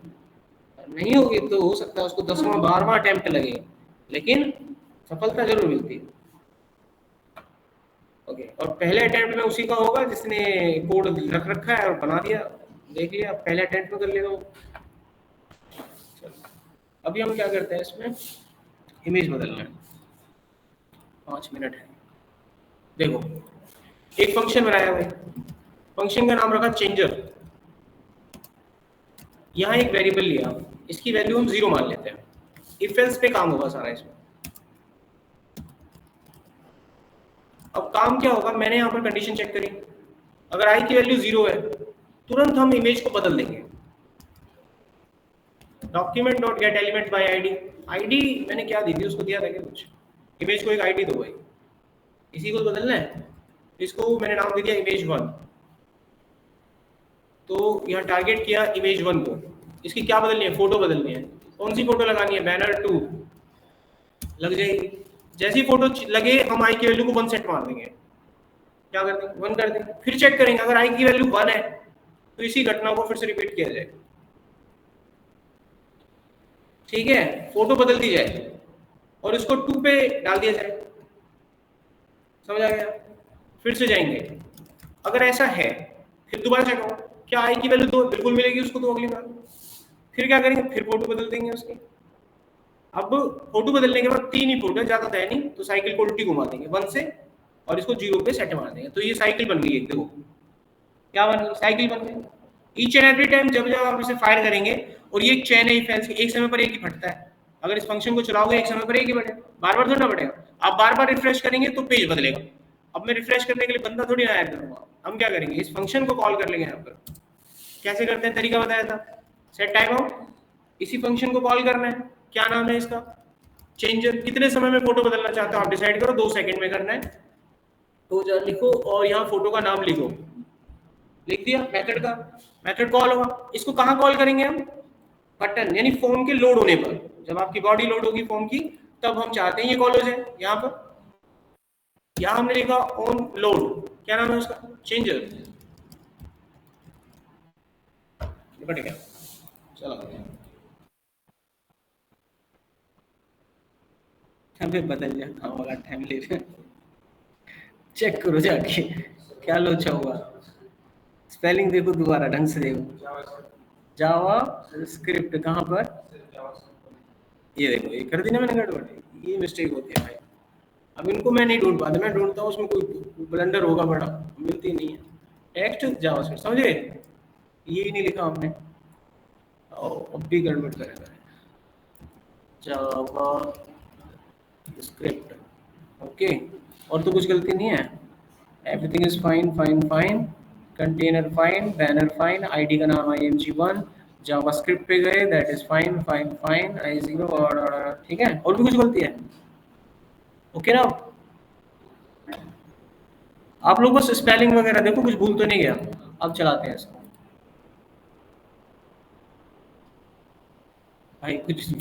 नहीं होगी तो हो सकता है उसको 10वां 12वां अटेम्प्ट लगे, लेकिन सफलता जरूर मिलती है। ओके, और पहले अटेम्प्ट में उसी का होगा जिसने कोड रख रखा है और बना दिया, देख लिया, पहले अटेम्प्ट में कर लेगा वो। अभी हम क्या करते हैं, इसमें इमेज बदलना है, 5 मिनट है। देखो, एक फंक्शन बनाया भाई, फंक्शन का नाम रखा चेंजर। यहाँ एक वेरिएबल लिया, इसकी वैल्यू हम 0 मान लेते हैं, इफ एल्स पे काम होगा सारा इसमें। अब काम क्या होगा, मैंने यहाँ पर कंडीशन चेक करी, अगर आई की वैल्यू 0 है तुरंत हम इमेज को बदल देंगे। Document dot gate element by ID, ID मैंने क्या दी थी, उसको दिया था क्या कुछ, इमेज को एक आईडी दो भाई, इसी को बदलना है। इसको मैंने नाम दे दिया इमेज1, तो यहाँ टारगेट किया इमेज1 को। इसकी क्या बदलनी है, फोटो बदलनी है। कौन सी फोटो लगानी है, बैनर 2 लग जाएगी। जैसी फोटो लगे हम आई की वैल्यू को 1 सेट मार देंगे, क्या कर देंगे, 1 कर देंगे। फिर चेक करेंगे अगर आई की वैल्यू 1 है तो इसी घटना को फिर से रिपीट किया जाए, ठीक है। फोटो बदल दी जाए और इसको 2 पे डाल दिया जाए, समझ आ गया। फिर से जाएंगे, अगर ऐसा है फिर दोबारा चेक करो क्या आई की वैल्यू 2 बिल्कुल मिलेगी उसको तो अगली बार। फिर क्या करेंगे, फिर फोटो बदल देंगे उसकी। अब फोटो बदलने के बाद 3 ही फोटो है, ज्यादा तो है नहीं, तो साइकिल को उल्टी घुमा देंगे 1 से और इसको 0 पे सेट मार देंगे, तो ये साइकिल बन गई। देखो क्या बन गई, साइकिल बन गई। ईच एंड एवरी टाइम जब जब आप इसे फायर करेंगे, और ये एक चेन है इफ एल्स की, एक समय पर एक ही फटता है। अगर इस फंक्शन को चलाओगे एक समय पर एक ही बढ़ेगा, बार बार थोड़ा बढ़ेगा। आप बार बार रिफ्रेश करेंगे तो पेज बदलेगा। अब मैं रिफ्रेश करने के लिए बंदा थोड़ी ना ऐड करूंगा, हम क्या करेंगे, इस फंक्शन को कॉल कर लेंगे। यहाँ पर कैसे करते हैं, तरीका बताया था, सेट टाइम आउट, इसी फंक्शन को कॉल करना है। क्या नाम है इसका, चेंजर। कितने समय में फोटो बदलना चाहते हो आप डिसाइड करो, 2 सेकंड में करना है तो लिखो, और यहाँ फोटो का नाम लिखो, लिख दिया। मेथड का मेथड कॉल होगा, इसको कहाँ कॉल करेंगे हम, बटन, यानी फॉर्म के लोड होने पर, जब आपकी बॉडी लोड होगी फॉर्म की तब हम चाहते हैं ये कॉल हो जाए। यहाँ पर यहाँ हमने लिखा ऑन लोड, क्या नाम है उसका, चेंजर। निपट गया, चलो बदल जाता होगा, टाइम ले चेक करो जाके क्या लोचा हुआ। स्पेलिंग देखो दोबारा ढंग से देखो, जावा स्क्रिप्ट कहाँ पर, ये देखो, ये कर दी ना मैंने गड़बड़, ये मिस्टेक होती है भाई। अब इनको मैं नहीं ढूंढ पाता, मैं ढूंढता हूँ उसमें कोई ब्लंडर होगा बड़ा, मिलती नहीं है। टेक्स्ट जावा स्क्रिप्ट, समझे, ये नहीं लिखा हमने, अब भी गड़बड़ करेगा। जावा स्क्रिप्ट, ओके, और तो कुछ गलती नहीं है, everything is fine fine fine, container fine, banner fine, ID का नाम img1, जावास्क्रिप्ट पे गए, that is fine fine fine, i0 और ठीक है। और भी कुछ गलती है, ओके ना। आप लोग बस स्पेलिंग वगैरह देखो, कुछ भूल तो नहीं गया। अब चलाते हैं इसको भाई, कुछ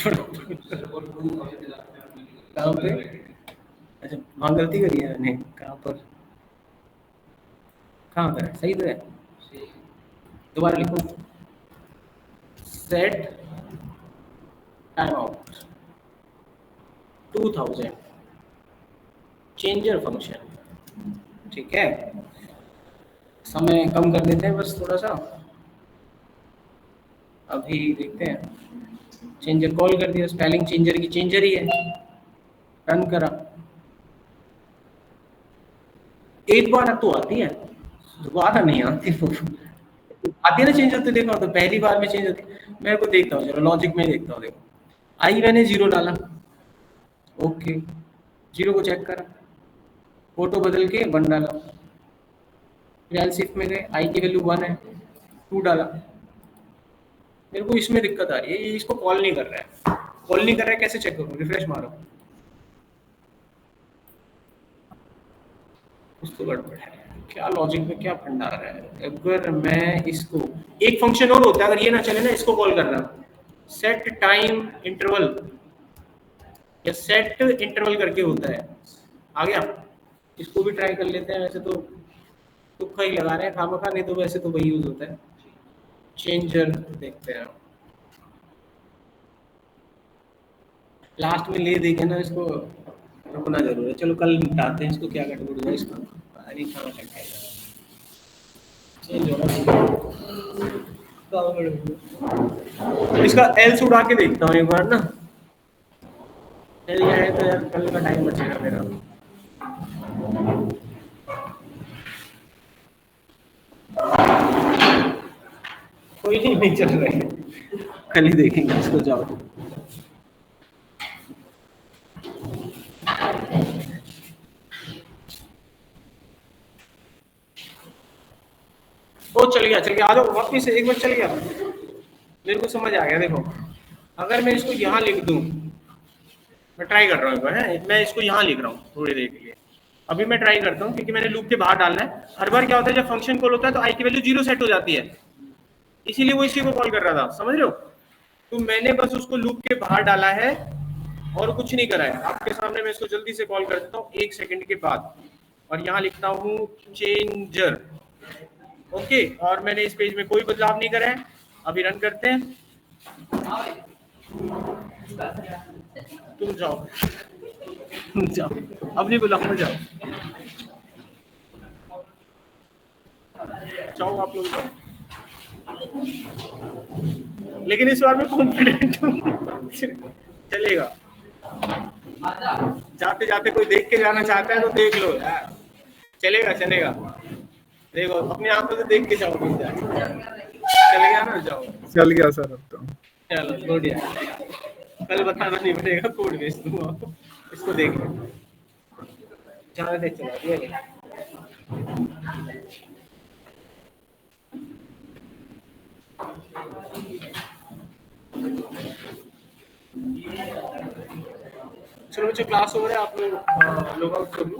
कहाँ पे, अच्छा वहाँ गलती करी है मैंने, कहाँ पर, कहाँ पर है, सही तो है, दोबारा लिखो, set time out 2000 changer function, ठीक है। समय कम कर देते हैं बस थोड़ा सा, अभी देखते हैं। चेंजर कॉल कर दिया, स्पेलिंग चेंजर की चेंजर ही है, रन करा, एक बार तो आती है, दोबारा नहीं आती, आती है ना चेंज होते, देखा तो पहली बार में चेंज होती है। मेरे को देखता हूँ, चलो लॉजिक में देखता हूँ। देखो आई मैंने 0 डाला, ओके, 0 को चेक करा, फोटो बदल के 1 डाला, फिर एल्स इफ में गए, आई की वैल्यू 1 है, 2 डाला, मेरे को इसमें दिक्कत आ रही है, ये इसको कॉल नहीं कर रहा है, कॉल नहीं कर रहा है, कैसे चेक करूँ? रिफ्रेश मारो, कुछ तो गड़बड़ है, क्या लॉजिक में क्या फंडा रहा है। अगर मैं इसको, एक फंक्शन और होता है अगर ये ना चले ना, इसको कॉल करना, सेट टाइम इंटरवल या सेट इंटरवल करके होता है, आ गया। इसको भी ट्राई कर लेते हैं, वैसे तो तुक्का ही लगा रहे हैं खामखा, नहीं तो वैसे तो वही यूज होता है। चेंजर देखते हैं, लास्ट में ले देखे ना इसको रुकना जरूर है। चलो कल निपटाते हैं इसको, क्या कैटेगरी है इसका, अरे खाना लग जाएगा। चेंज हो रहा, इसका एल्स उड़ा के देखता हूँ एक बार ना, एल जाए तो यार कल का टाइम बचेगा मेरा। कोई नहीं चल रहा है, कल ही देखेंगे इसको, जाओ। वो चल गया, आ जाओ वापिस, एक बार चल गया, मेरे को समझ आ गया। देखो अगर मैं इसको यहाँ लिख दूं, मैं ट्राई कर रहा हूँ एक बार, है मैं इसको यहाँ लिख रहा हूँ थोड़ी देर के लिए, अभी मैं ट्राई करता हूँ, क्योंकि मैंने लूप के बाहर डालना है। हर बार क्या होता है, जब फंक्शन कॉल होता है तो आई की वैल्यू 0 सेट हो जाती है, इसीलिए वो इसी को कॉल कर रहा था, समझ रहे हो? तो मैंने बस उसको लूप के बाहर डाला है और कुछ नहीं करा है। आपके सामने मैं इसको जल्दी से कॉल कर देता हूँ 1 सेकंड के बाद, और यहाँ लिखता हूँ चेंजर, ओके। और मैंने इस पेज में कोई बदलाव नहीं करा है। अभी रन करते हैं, तुम जाओ, तुम जाओ, अब नहीं बुलाऊंगा, जाओ जाओ आप लोग जाओ। लेकिन इस बार मैं कॉन्फिडेंट हूँ चलेगा। जाते जाते कोई देख के जाना चाहता है तो देख लो यार, चलेगा चलेगा। देखो अपनी आंखों से देख के जाओ, चले गया ना, जाओ। चल गया सर अब तो। चलो बढ़िया, कल बताना नहीं पड़ेगा, कोड भेज दूंगा, इसको देख लो, ज्यादा देर चला दिया। चलो बच्चों क्लास हो रहा है, आप लोग लॉग आउट कर लो।